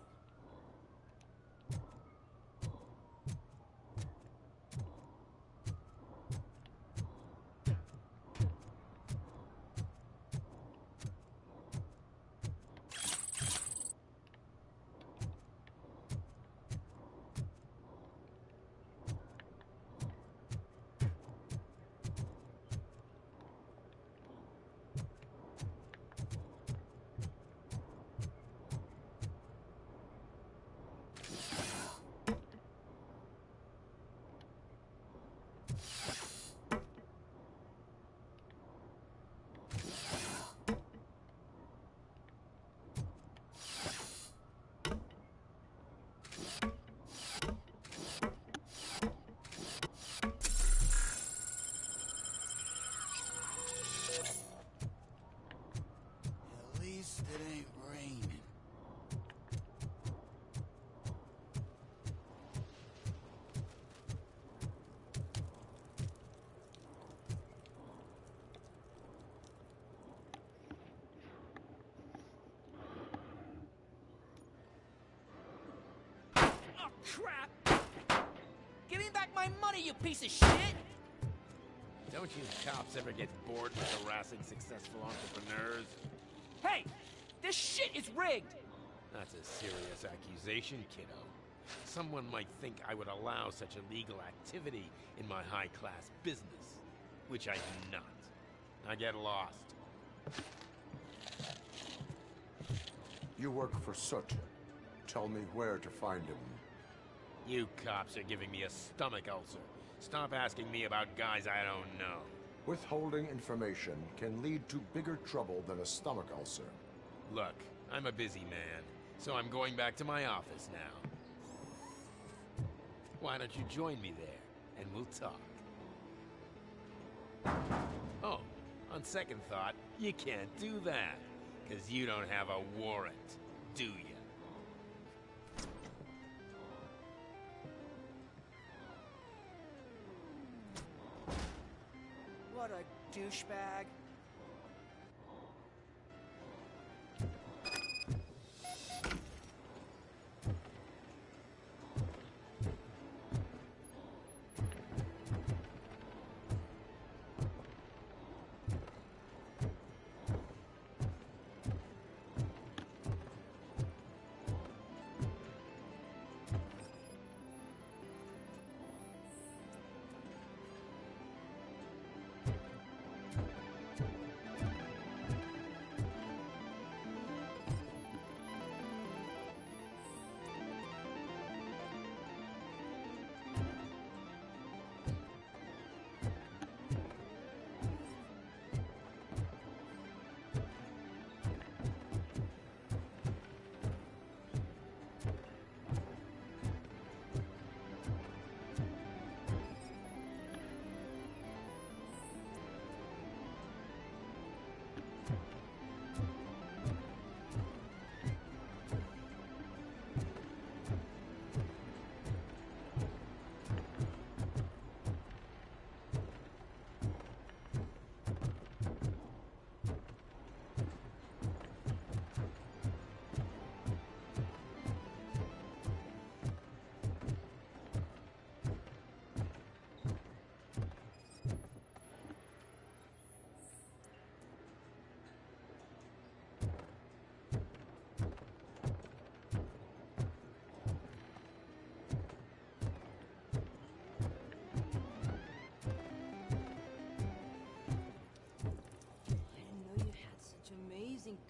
It ain't raining. Oh, crap! Give me back my money, you piece of shit! Don't you cops ever get bored with harassing successful entrepreneurs? Hey! This shit is rigged! That's a serious accusation, kiddo. Someone might think I would allow such illegal activity in my high-class business, which I do not. I get lost. You work for Soot. Tell me where to find him. You cops are giving me a stomach ulcer. Stop asking me about guys I don't know. Withholding information can lead to bigger trouble than a stomach ulcer. Look, I'm a busy man, so I'm going back to my office now. Why don't you join me there, and we'll talk. Oh, on second thought, you can't do that, because you don't have a warrant, do you? What a douchebag.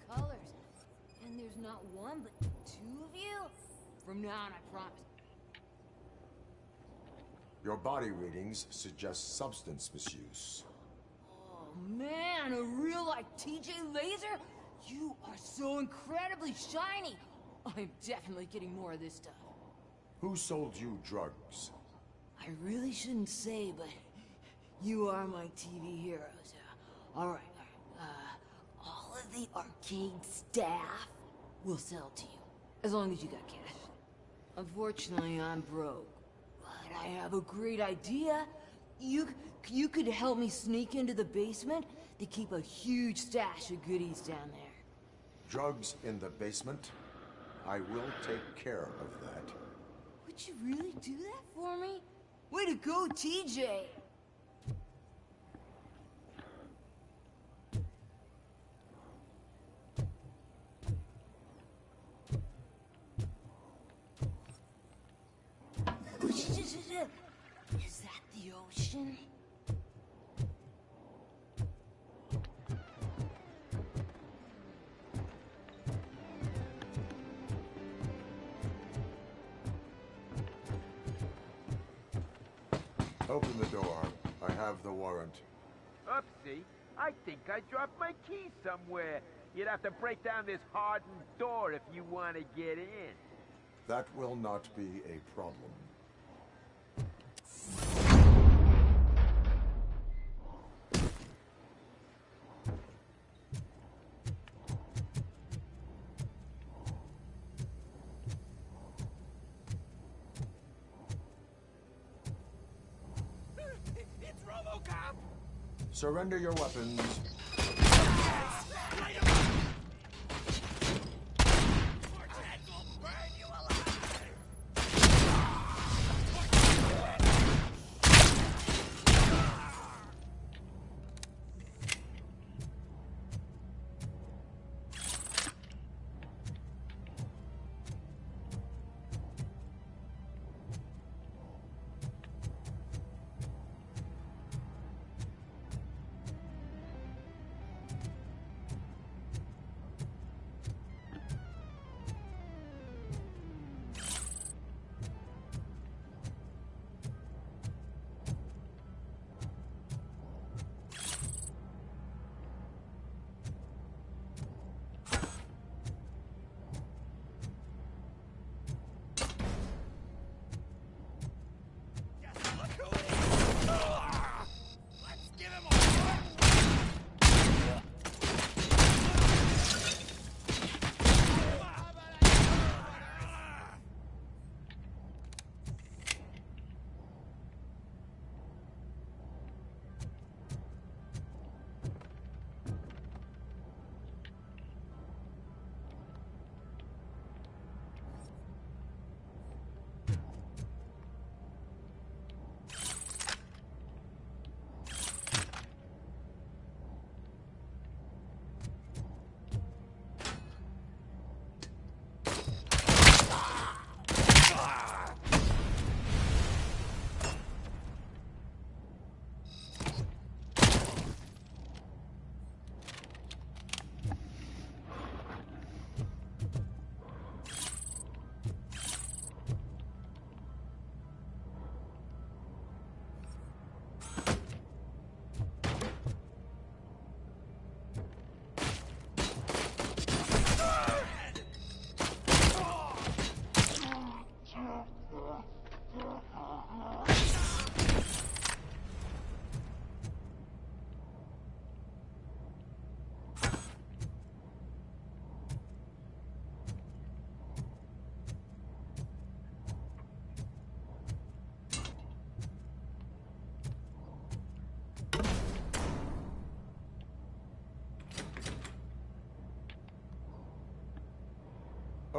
Colors. And there's not one, but two of you? From now on, I promise. Your body readings suggest substance misuse. Oh, man, a real-life TJ Laser? You are so incredibly shiny. I'm definitely getting more of this stuff. Who sold you drugs? I really shouldn't say, but you are my TV heroes. All right. All of the arcade staff will sell to you, as long as you got cash. Unfortunately, I'm broke, but I have a great idea. You could help me sneak into the basement. They keep a huge stash of goodies down there. Drugs in the basement? I will take care of that. Would you really do that for me? Way to go, TJ! Is that the ocean? Open the door. I have the warrant. Oopsie. I think I dropped my keys somewhere. You'd have to break down this hardened door if you want to get in. That will not be a problem. It's RoboCop! Surrender your weapons.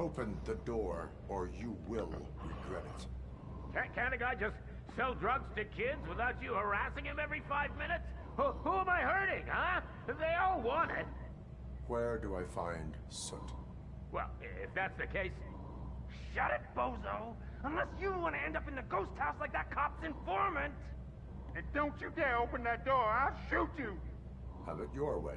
Open the door, or you will regret it. Can't a guy just sell drugs to kids without you harassing him every 5 minutes? Who am I hurting, huh? They all want it. Where do I find Soot? Well, if that's the case, shut it, bozo! Unless you want to end up in the ghost house like that cop's informant! And don't you dare open that door, I'll shoot you! Have it your way.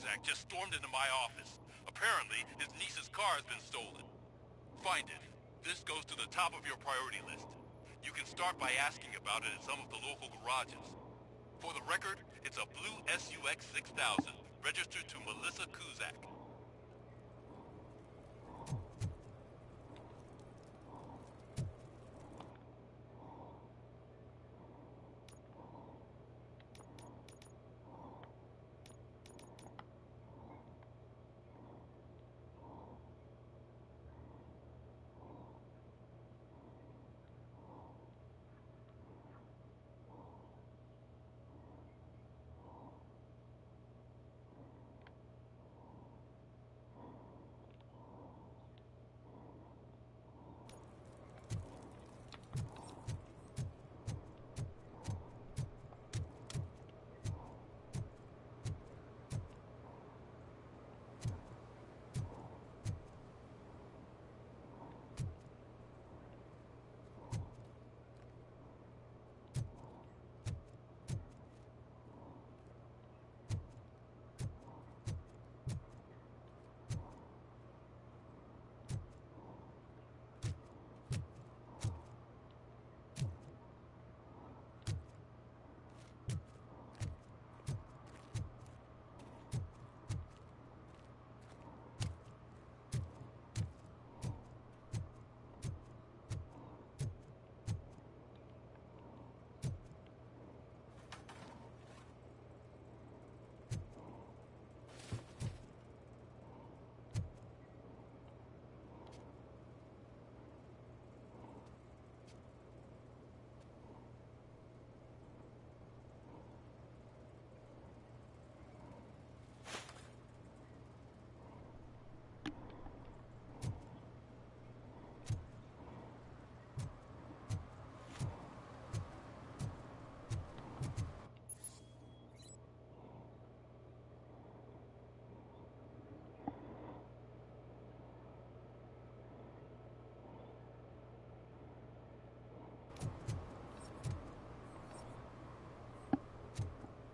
Kuzak just stormed into my office. Apparently, his niece's car has been stolen. Find it. This goes to the top of your priority list. You can start by asking about it at some of the local garages. For the record, it's a blue SUX 6000, registered to Melissa Kuzak.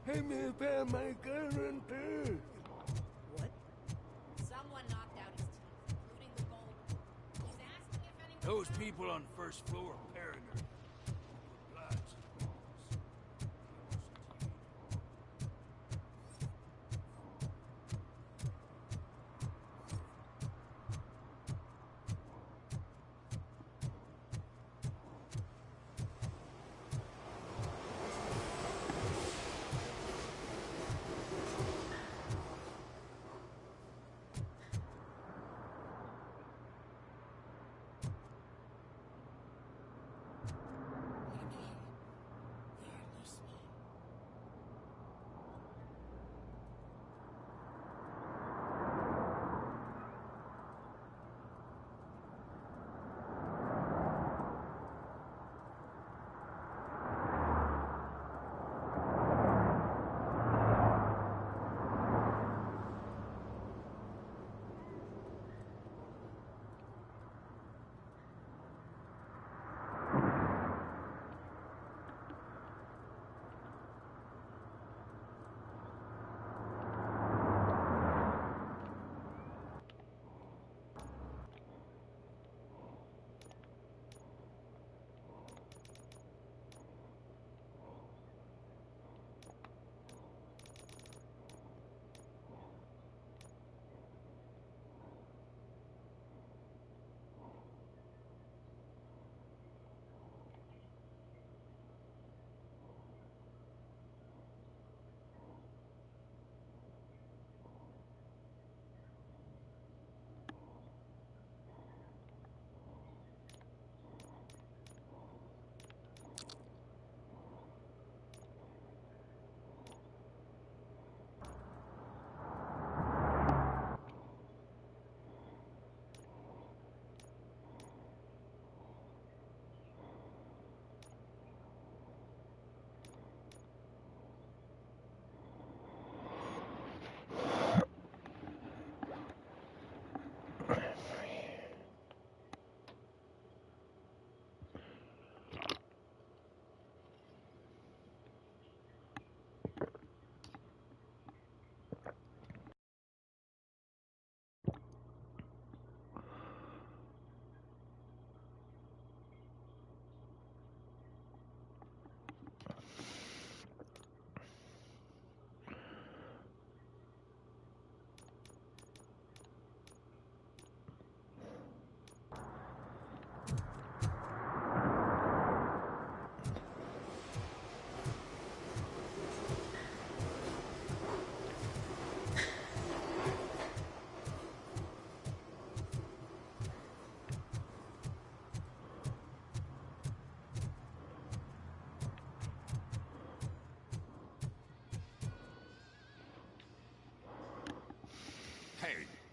Hey, me found my guarantee. What? Someone knocked out his teeth, including the gold. He's asking if anyone... Those people on the first floor are paranoid. Lights.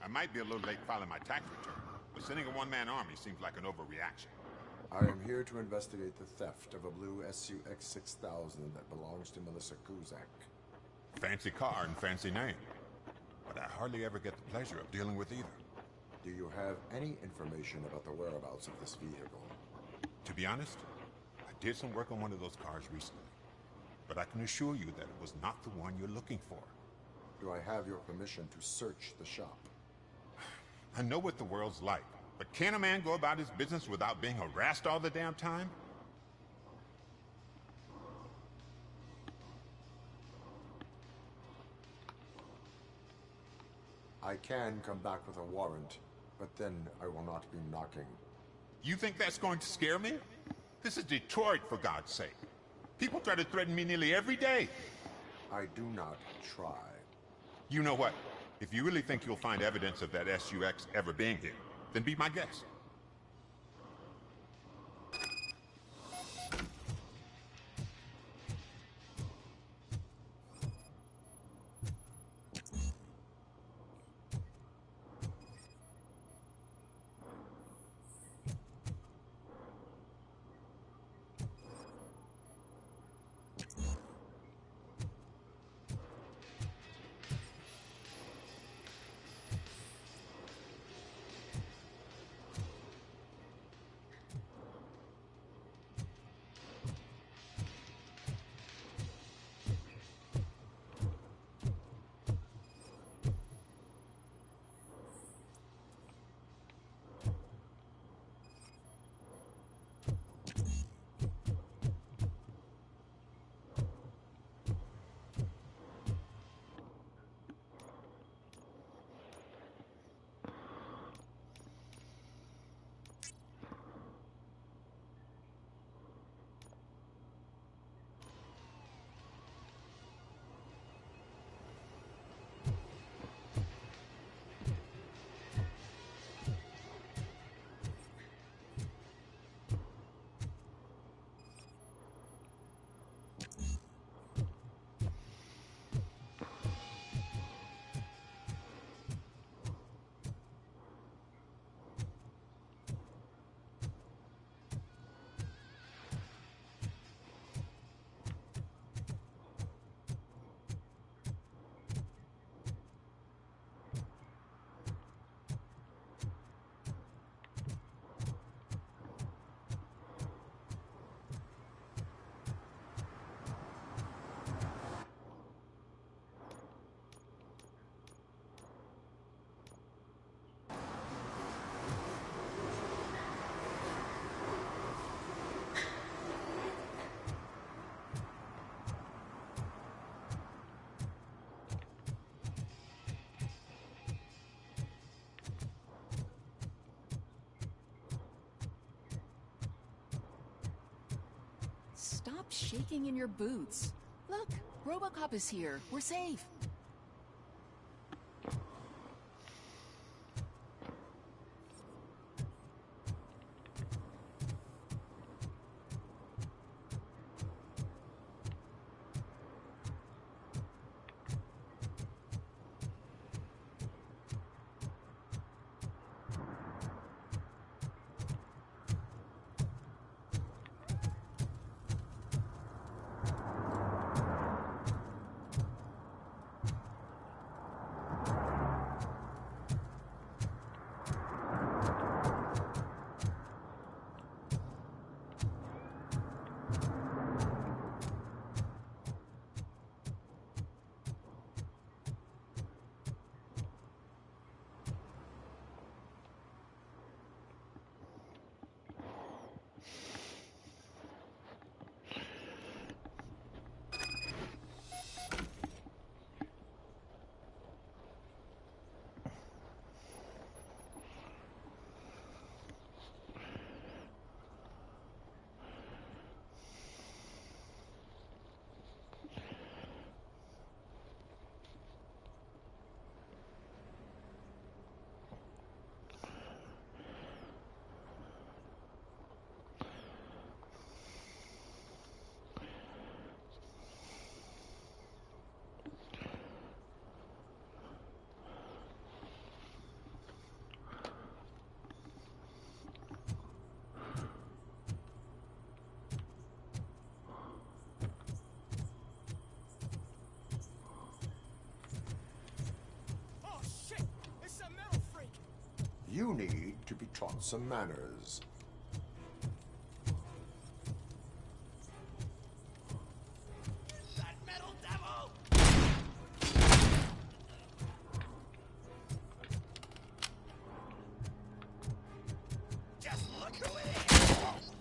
I might be a little late filing my tax return, but sending a one-man army seems like an overreaction. I am here to investigate the theft of a blue SUX 6000 that belongs to Melissa Kuzak. Fancy car and fancy name. But I hardly ever get the pleasure of dealing with either. Do you have any information about the whereabouts of this vehicle? To be honest, I did some work on one of those cars recently. But I can assure you that it was not the one you're looking for. Do I have your permission to search the shop? I know what the world's like, but can a man go about his business without being harassed all the damn time? I can come back with a warrant, but then I will not be knocking. You think that's going to scare me? This is Detroit, for God's sake. People try to threaten me nearly every day. I do not try. You know what? If you really think you'll find evidence of that SUX ever being here, then be my guest. Stop shaking in your boots. Look, RoboCop is here. We're safe. You need to be taught some manners. That metal devil! Just look who it is!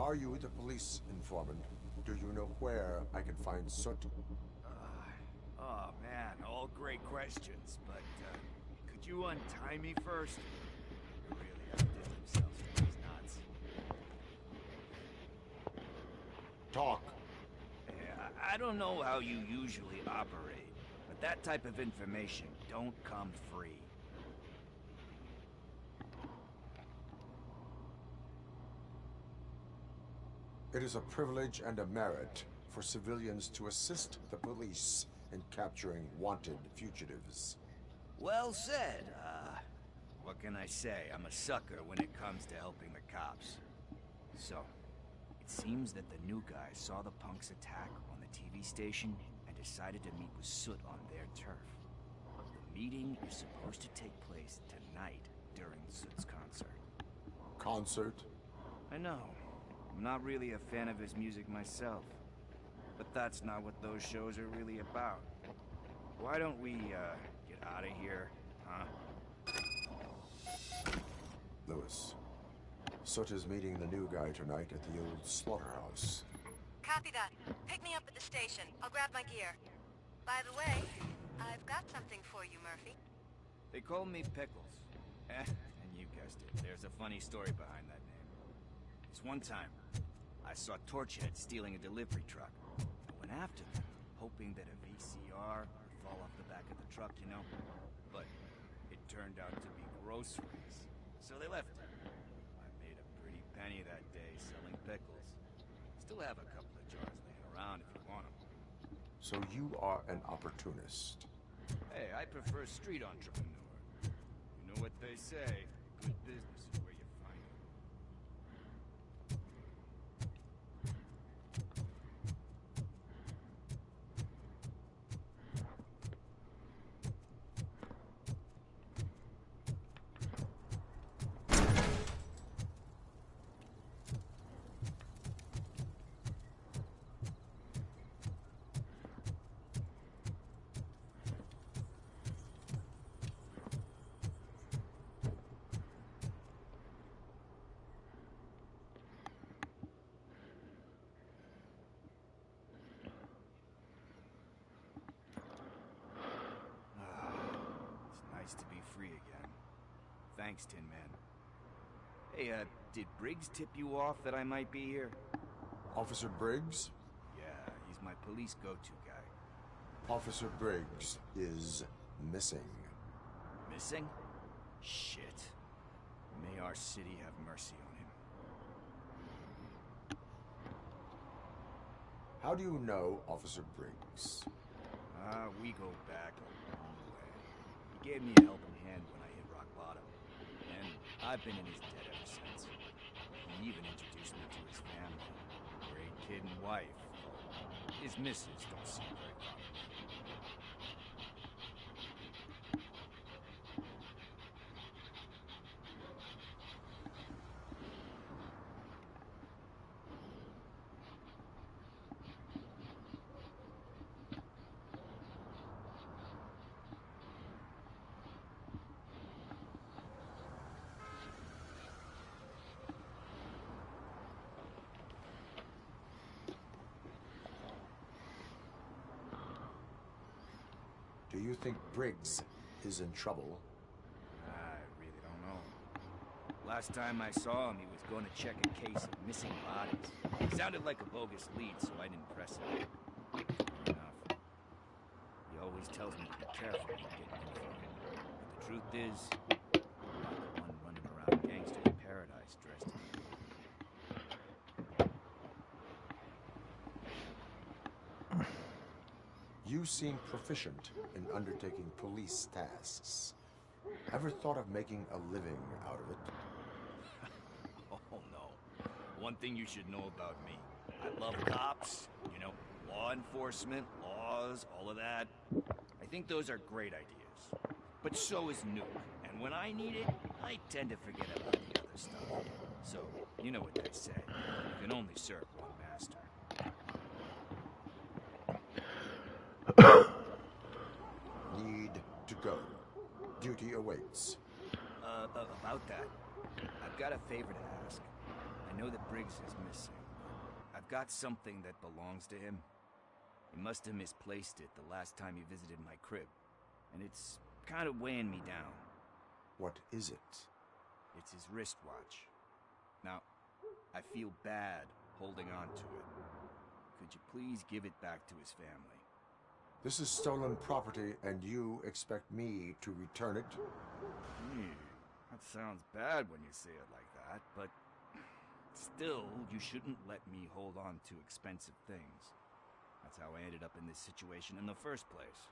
Are you the police informant? Do you know where I can find Soot? Oh man, all great questions, but could you untie me first? They really outdid themselves with these knots. Talk. I don't know how you usually operate, but that type of information don't come free. It is a privilege and a merit for civilians to assist the police in capturing wanted fugitives. Well said. What can I say? I'm a sucker when it comes to helping the cops. So, it seems that the new guy saw the punks attack on the TV station and decided to meet with Soot on their turf. The meeting is supposed to take place tonight during Soot's concert. Concert? I know. I'm not really a fan of his music myself. But that's not what those shows are really about. Why don't we, get out of here, huh? Lewis. Soot is meeting the new guy tonight at the old slaughterhouse. Copy that. Pick me up at the station. I'll grab my gear. By the way, I've got something for you, Murphy. They call me Pickles. And you guessed it. There's a funny story behind that name. This one time, I saw Torchhead stealing a delivery truck. I went after them, hoping that a VCR would fall off the back of the truck, you know? But it turned out to be groceries. So they left it. I made a pretty penny that day selling pickles. Still have a couple of jars laying around if you want them. So you are an opportunist. Hey, I prefer street entrepreneur. You know what they say, good business is where you find it. To be free again. Thanks, Tin Man. Hey, did Briggs tip you off that I might be here? Officer Briggs? Yeah, he's my police go-to guy. Officer Briggs is missing. Missing? Shit. May our city have mercy on him. How do you know Officer Briggs? We go back a long way. He gave me a helping hand when I hit rock bottom. And I've been in his debt ever since. He even introduced me to his family. Great kid and wife. His missus don't seem very common. Do you think Briggs is in trouble? I really don't know. Last time I saw him, he was going to check a case of missing bodies. It sounded like a bogus lead, so I didn't press it. Fair enough. He always tells me to be careful when getting info. But the truth is, I'm not the one running around gangster in paradise dressed in You seem proficient in undertaking police tasks. Ever thought of making a living out of it? Oh, no. One thing you should know about me. I love cops, you know, law enforcement, laws, all of that. I think those are great ideas. But so is Nuke. And when I need it, I tend to forget about the other stuff. So, you know what they say. You can only serve one master. Need to go. Duty awaits. About that, I've got a favor to ask. I know that Briggs is missing. got something that belongs to him. He must have misplaced it the last time he visited my crib, and it's kind of weighing me down. What is it? It's his wristwatch. Now, I feel bad holding on to it. Could you please give it back to his family? This is stolen property, and you expect me to return it? That sounds bad when you say it like that, but still, you shouldn't let me hold on to expensive things. That's how I ended up in this situation in the first place.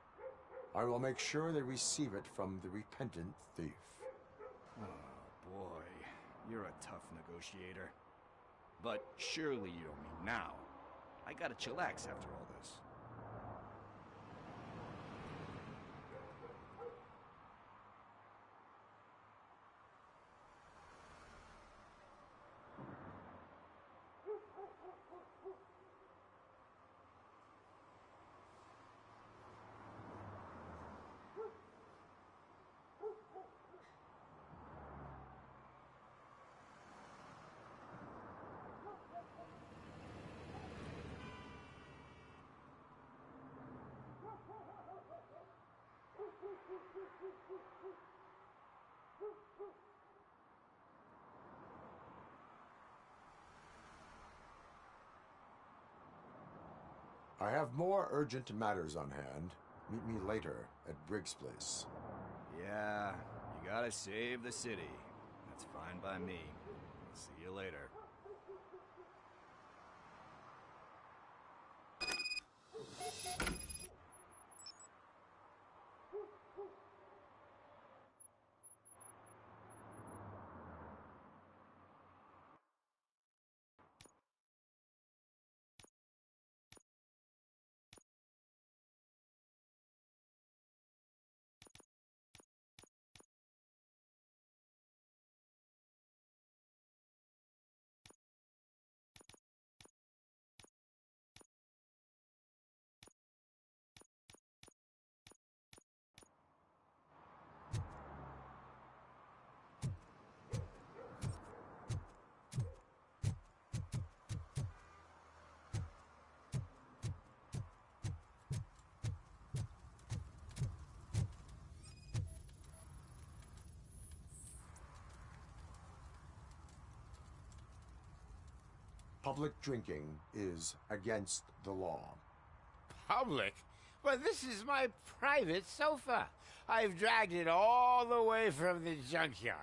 I will make sure they receive it from the repentant thief. Oh, boy. You're a tough negotiator. But surely you don't mean now. I gotta chillax after all this. I have more urgent matters on hand. Meet me later at Briggs' place. Yeah, you gotta save the city. That's fine by me. I'll see you later. Public drinking is against the law. Public? But this is my private sofa. I've dragged it all the way from the junkyard.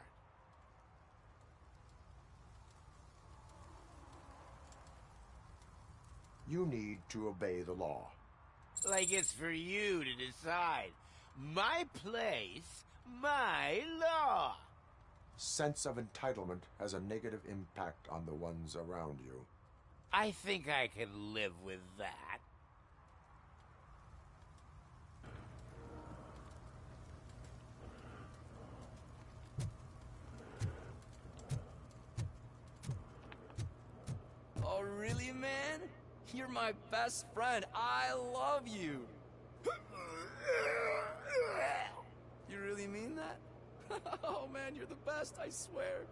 You need to obey the law. Like it's for you to decide. My place, my law. Sense of entitlement has a negative impact on the ones around you. I think I can live with that. Oh, really, man? You're my best friend. I love you. You really mean that? Oh, man, you're the best, I swear.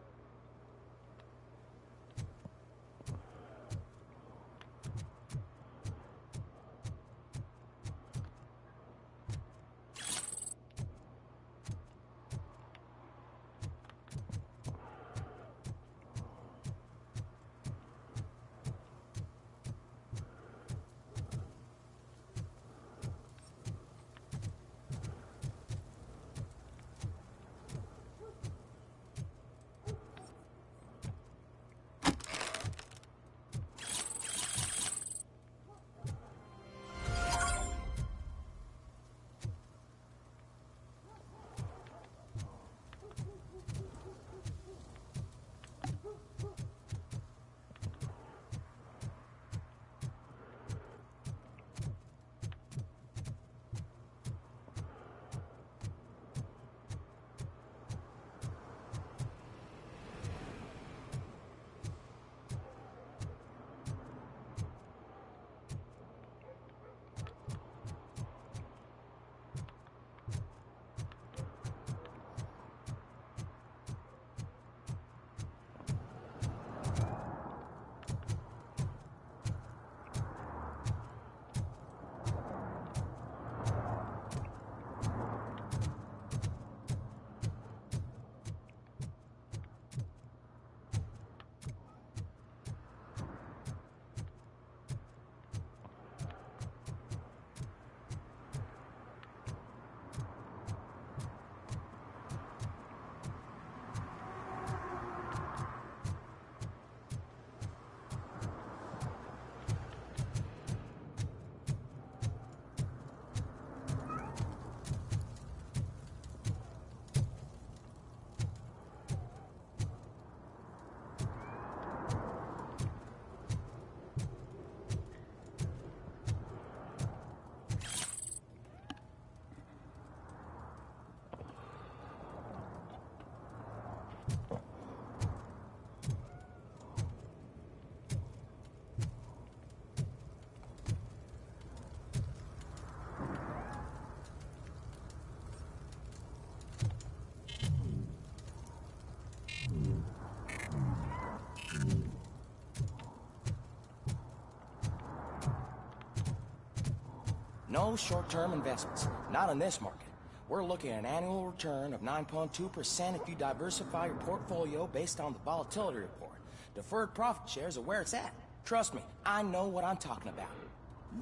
No short-term investments. Not in this market. We're looking at an annual return of 9.2% if you diversify your portfolio based on the volatility report. Deferred profit shares are where it's at. Trust me, I know what I'm talking about.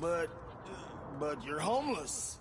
But you're homeless.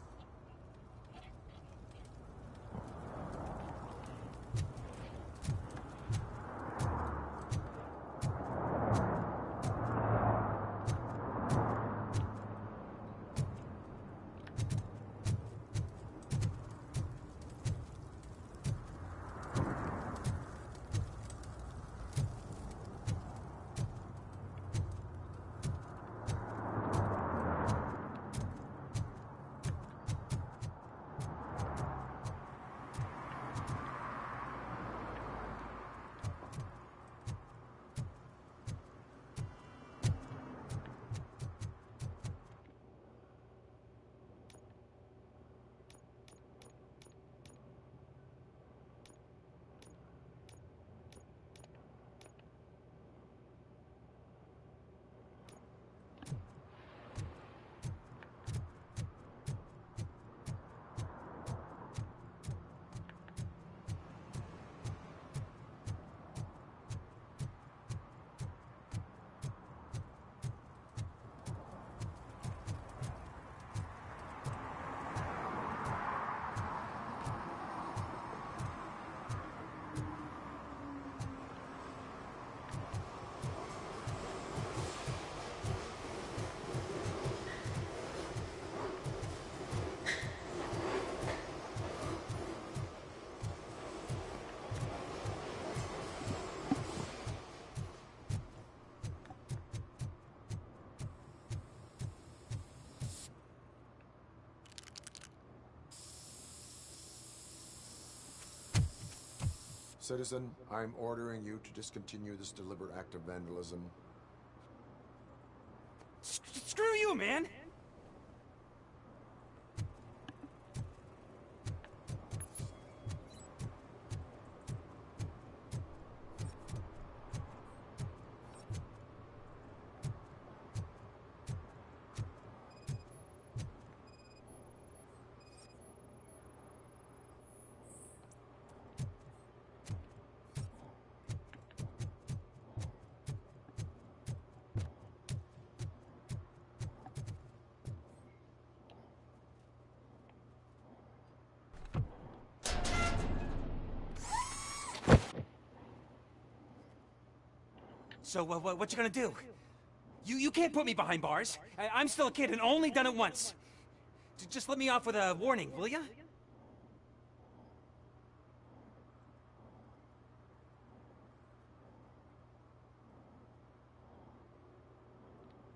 Citizen, I'm ordering you to discontinue this deliberate act of vandalism. Screw you, man! So, what you gonna do? You can't put me behind bars. I'm still a kid and only done it once. Just let me off with a warning, will ya?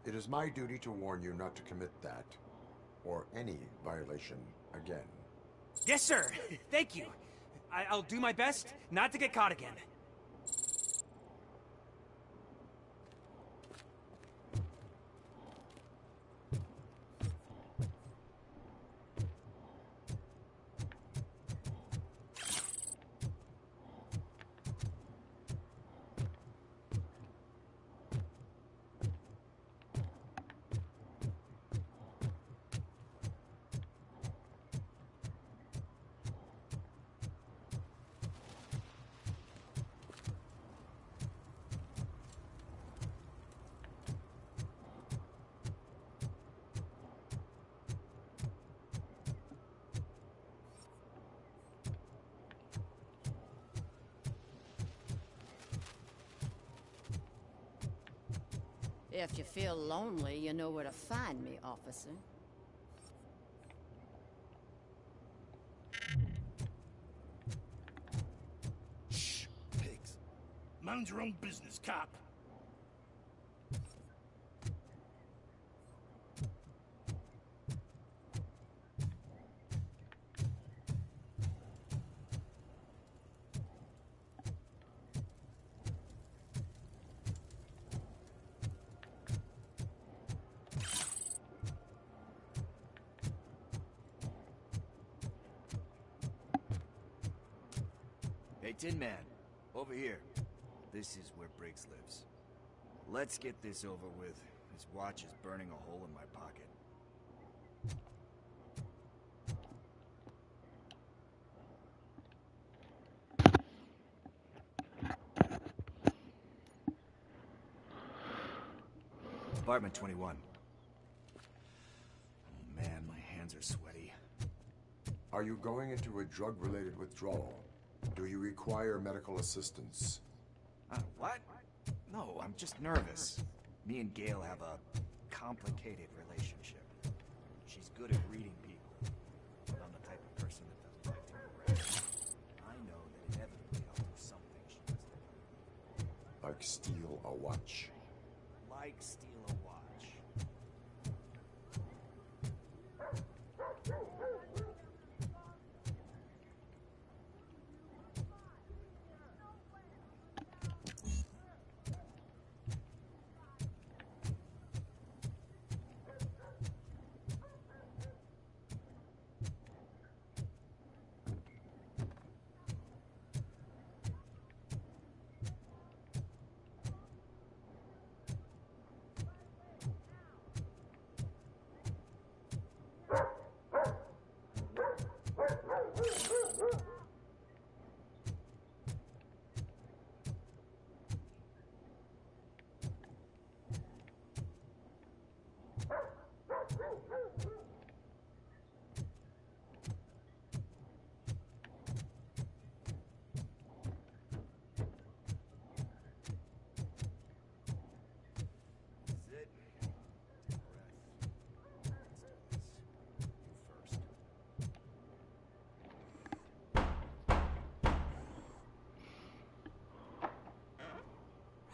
It is my duty to warn you not to commit that, or any violation again. Yes, sir. Thank you. I'll do my best not to get caught again. If you feel lonely, you know where to find me, officer. Shh, pigs. Mind your own business, cop. Hey, Tin Man, over here. This is where Briggs lives. Let's get this over with. His watch is burning a hole in my pocket. Apartment 21. Oh man, my hands are sweaty. Are you going into a drug-related withdrawal? Do you require medical assistance? What? No, I'm just nervous. Me and Gail have a complicated relationship. She's good at reading people, but I'm the type of person that doesn't like to arrest. I know that inevitably I'll do something she doesn't like. Like steal a watch? Like steal a watch.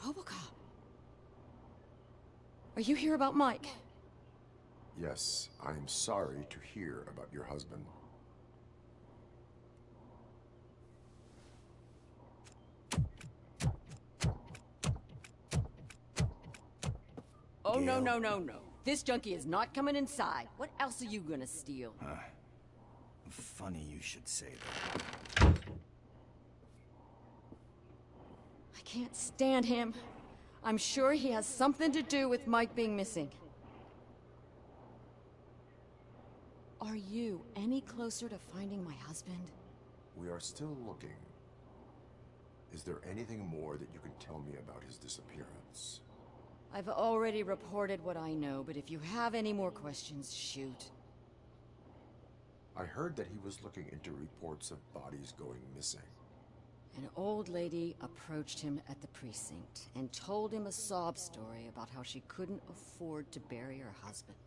RoboCop. Are you here about Mike? Yes, I'm sorry to hear about your husband. Oh, no, no, no, no. This junkie is not coming inside. What else are you gonna steal? Funny you should say that. I can't stand him. I'm sure he has something to do with Mike being missing. Are you any closer to finding my husband? We are still looking. Is there anything more that you can tell me about his disappearance? I've already reported what I know, but if you have any more questions, shoot. I heard that he was looking into reports of bodies going missing. An old lady approached him at the precinct and told him a sob story about how she couldn't afford to bury her husband.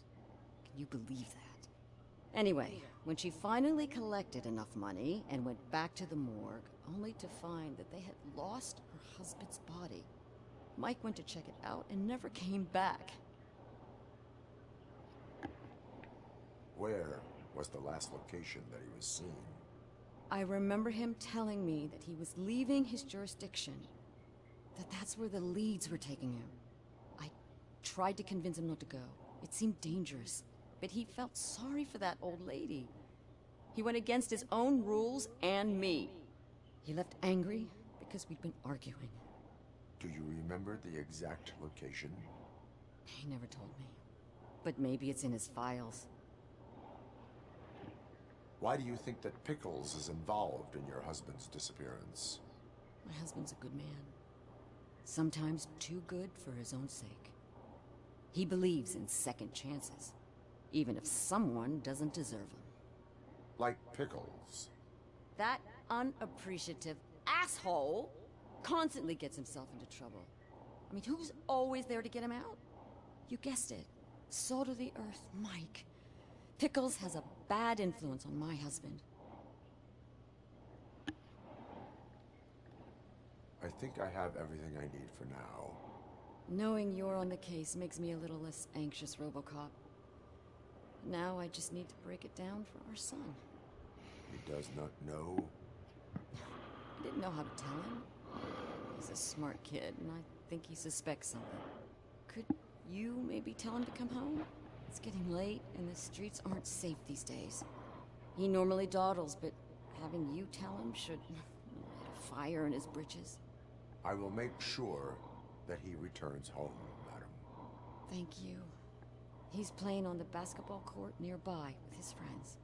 Can you believe that? Anyway, when she finally collected enough money and went back to the morgue, only to find that they had lost her husband's body, Mike went to check it out and never came back. Where was the last location that he was seen? I remember him telling me that he was leaving his jurisdiction, that's where the leads were taking him. I tried to convince him not to go. It seemed dangerous, but he felt sorry for that old lady. He went against his own rules and me. He left angry because we'd been arguing. Do you remember the exact location? He never told me. But maybe it's in his files. Why do you think that Pickles is involved in your husband's disappearance? My husband's a good man. Sometimes too good for his own sake. He believes in second chances, even if someone doesn't deserve them. Like Pickles? That unappreciative asshole constantly gets himself into trouble. I mean, who's always there to get him out? You guessed it. Salt of the earth, Mike. Pickles has a bad influence on my husband. I think I have everything I need for now. Knowing you're on the case makes me a little less anxious, RoboCop. Now I just need to break it down for our son. He does not know? I didn't know how to tell him. He's a smart kid, and I think he suspects something. Could you maybe tell him to come home? It's getting late, and the streets aren't safe these days. He normally dawdles, but having you tell him should light a fire in his britches. I will make sure that he returns home, madam. Thank you. He's playing on the basketball court nearby with his friends.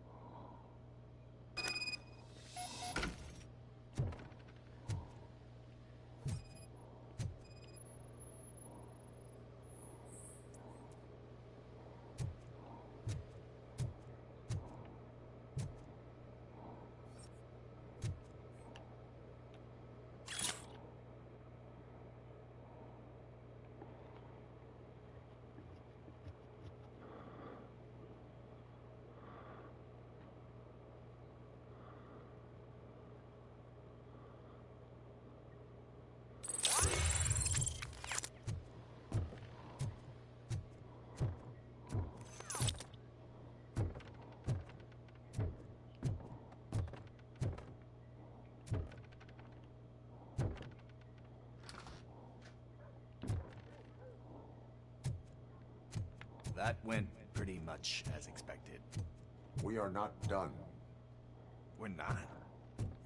that went pretty much as expected. We are not done. We're not?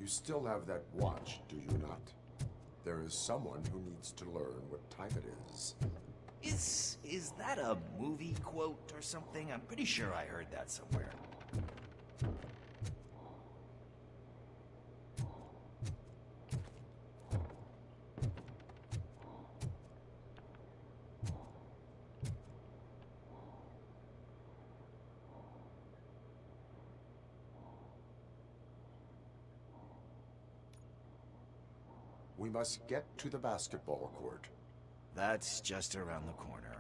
You still have that watch, do you not? There is someone who needs to learn what time it is. Is that a movie quote or something? I'm pretty sure I heard that somewhere. We must get to the basketball court. That's just around the corner.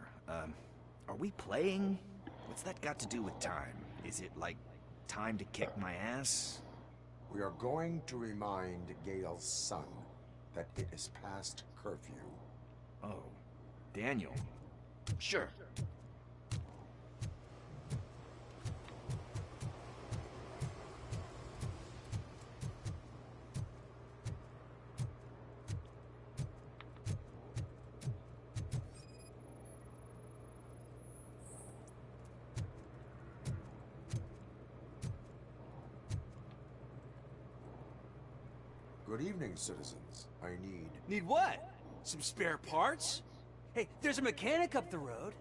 Are we playing? What's that got to do with time? Is it like time to kick my ass? We are going to remind Gail's son that it is past curfew. Oh, Daniel. Sure. Good evening, citizens. I need... Need what? Some spare parts? Hey, there's a mechanic up the road.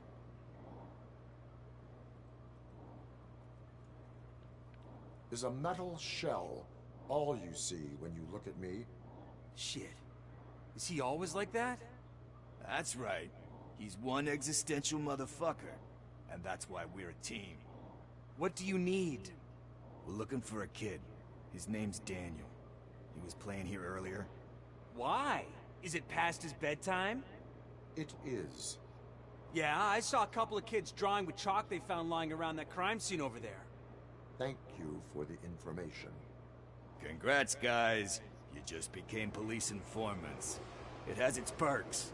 Is a metal shell all you see when you look at me? Shit. Is he always like that? That's right. He's one existential motherfucker. And that's why we're a team. What do you need? We're looking for a kid. His name's Daniel. He was playing here earlier. Why? Is it past his bedtime? It is. Yeah, I saw a couple of kids drawing with chalk they found lying around that crime scene over there. Thank you for the information. Congrats, guys. You just became police informants. It has its perks.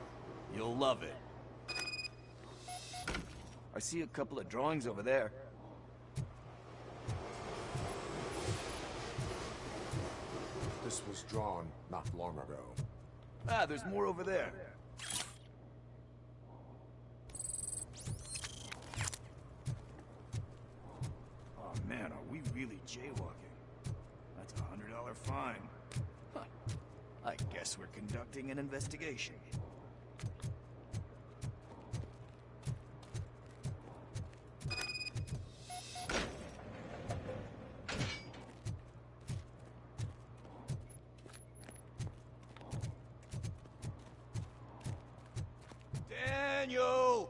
You'll love it. I see a couple of drawings over there. This was drawn not long ago. Ah, there's more over there. Oh man, are we really jaywalking? That's a $100 fine. Huh. I guess we're conducting an investigation. Daniel!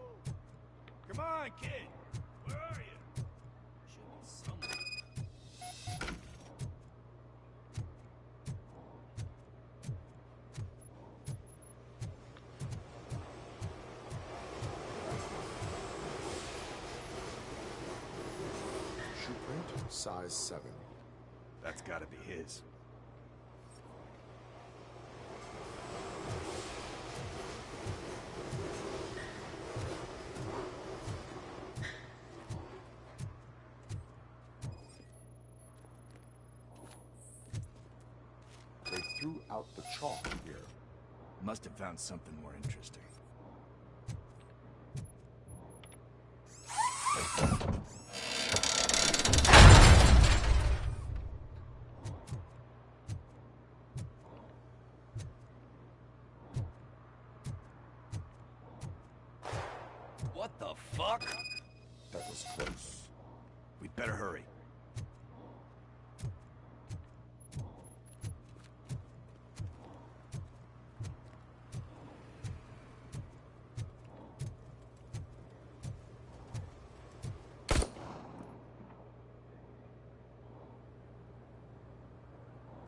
Come on, kid. Where are you? Should be somewhere. Shoe print, size 7. That's gotta be his. They threw out the chalk here. Must have found something more interesting. What the fuck? That was close. We'd better hurry.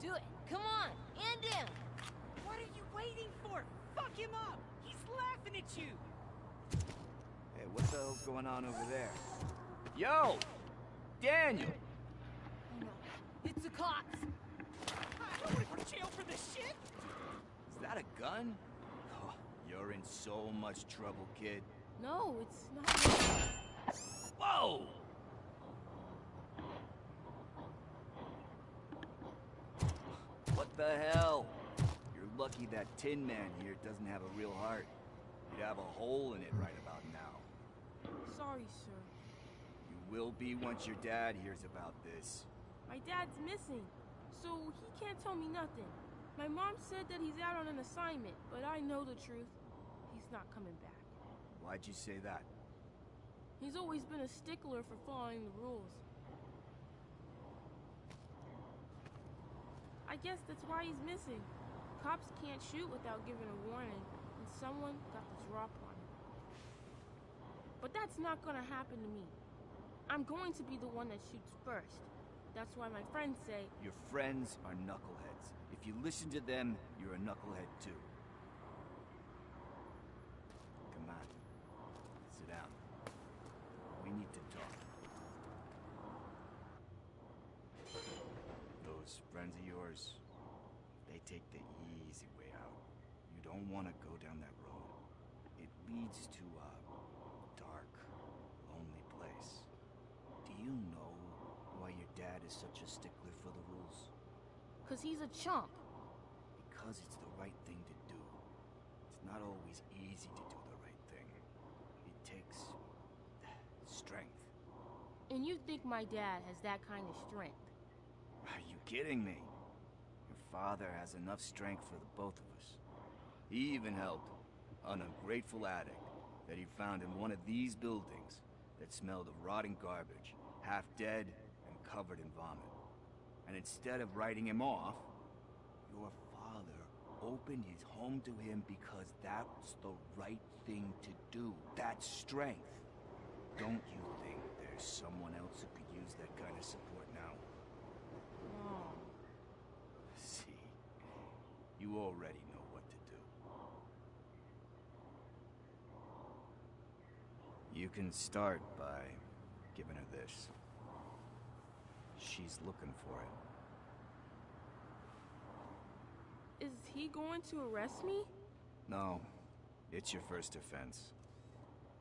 Do it. Come on. And down. What are you waiting for? Fuck him up! He's laughing at you! Hey, what the hell's going on over there? Yo! Daniel! Oh, no. It's the cops. I don't want to go to jail for this shit! Is that a gun? Oh, you're in so much trouble, kid. No, it's not. Whoa! What the hell? You're lucky that Tin Man here doesn't have a real heart. He'd have a hole in it right about now. sorry, sir. You will be once your dad hears about this. My dad's missing, so he can't tell me nothing. My mom said that he's out on an assignment, but I know the truth. He's not coming back. Why'd you say that? He's always been a stickler for following the rules. I guess that's why he's missing. Cops can't shoot without giving a warning, and someone got the drop on him. But that's not gonna happen to me. I'm going to be the one that shoots first. That's why my friends say... Your friends are knuckleheads. If you listen to them, you're a knucklehead too. Come on. Sit down. We need to talk. Those friends of yours, they take the easy way out. You don't want to go down that road. It leads to a dark, lonely place. Do you know why your dad is such a stickler for the rules? 'Cause he's a chump. Because it's the right thing to do. It's not always easy to do the right thing. It takes strength. And you think my dad has that kind of strength? Are you kidding me? Your father has enough strength for the both of us. He even helped an ungrateful addict that he found in one of these buildings that smelled of rotting garbage, half dead and covered in vomit. And instead of writing him off, your father opened his home to him because that's the right thing to do. That's strength. Don't you think there's someone else who could use that kind of support now? Mom. See, you already know what to do. You can start by giving her this. She's looking for it. Is he going to arrest me? No, it's your first offense.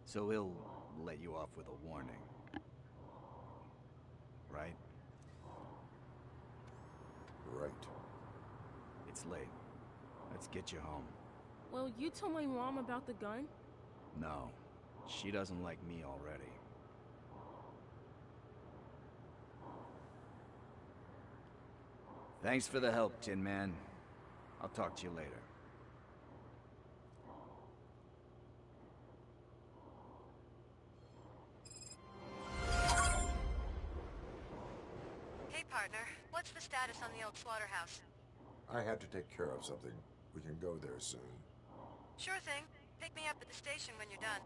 So he'll let you off with a warning. Right? Right. It's late. Let's get you home. Well, you told my mom about the gun? No, she doesn't like me already. Thanks for the help, Tin Man. I'll talk to you later. Hey, partner. What's the status on the old slaughterhouse? I had to take care of something. We can go there soon. Sure thing. Pick me up at the station when you're done.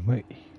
うまい。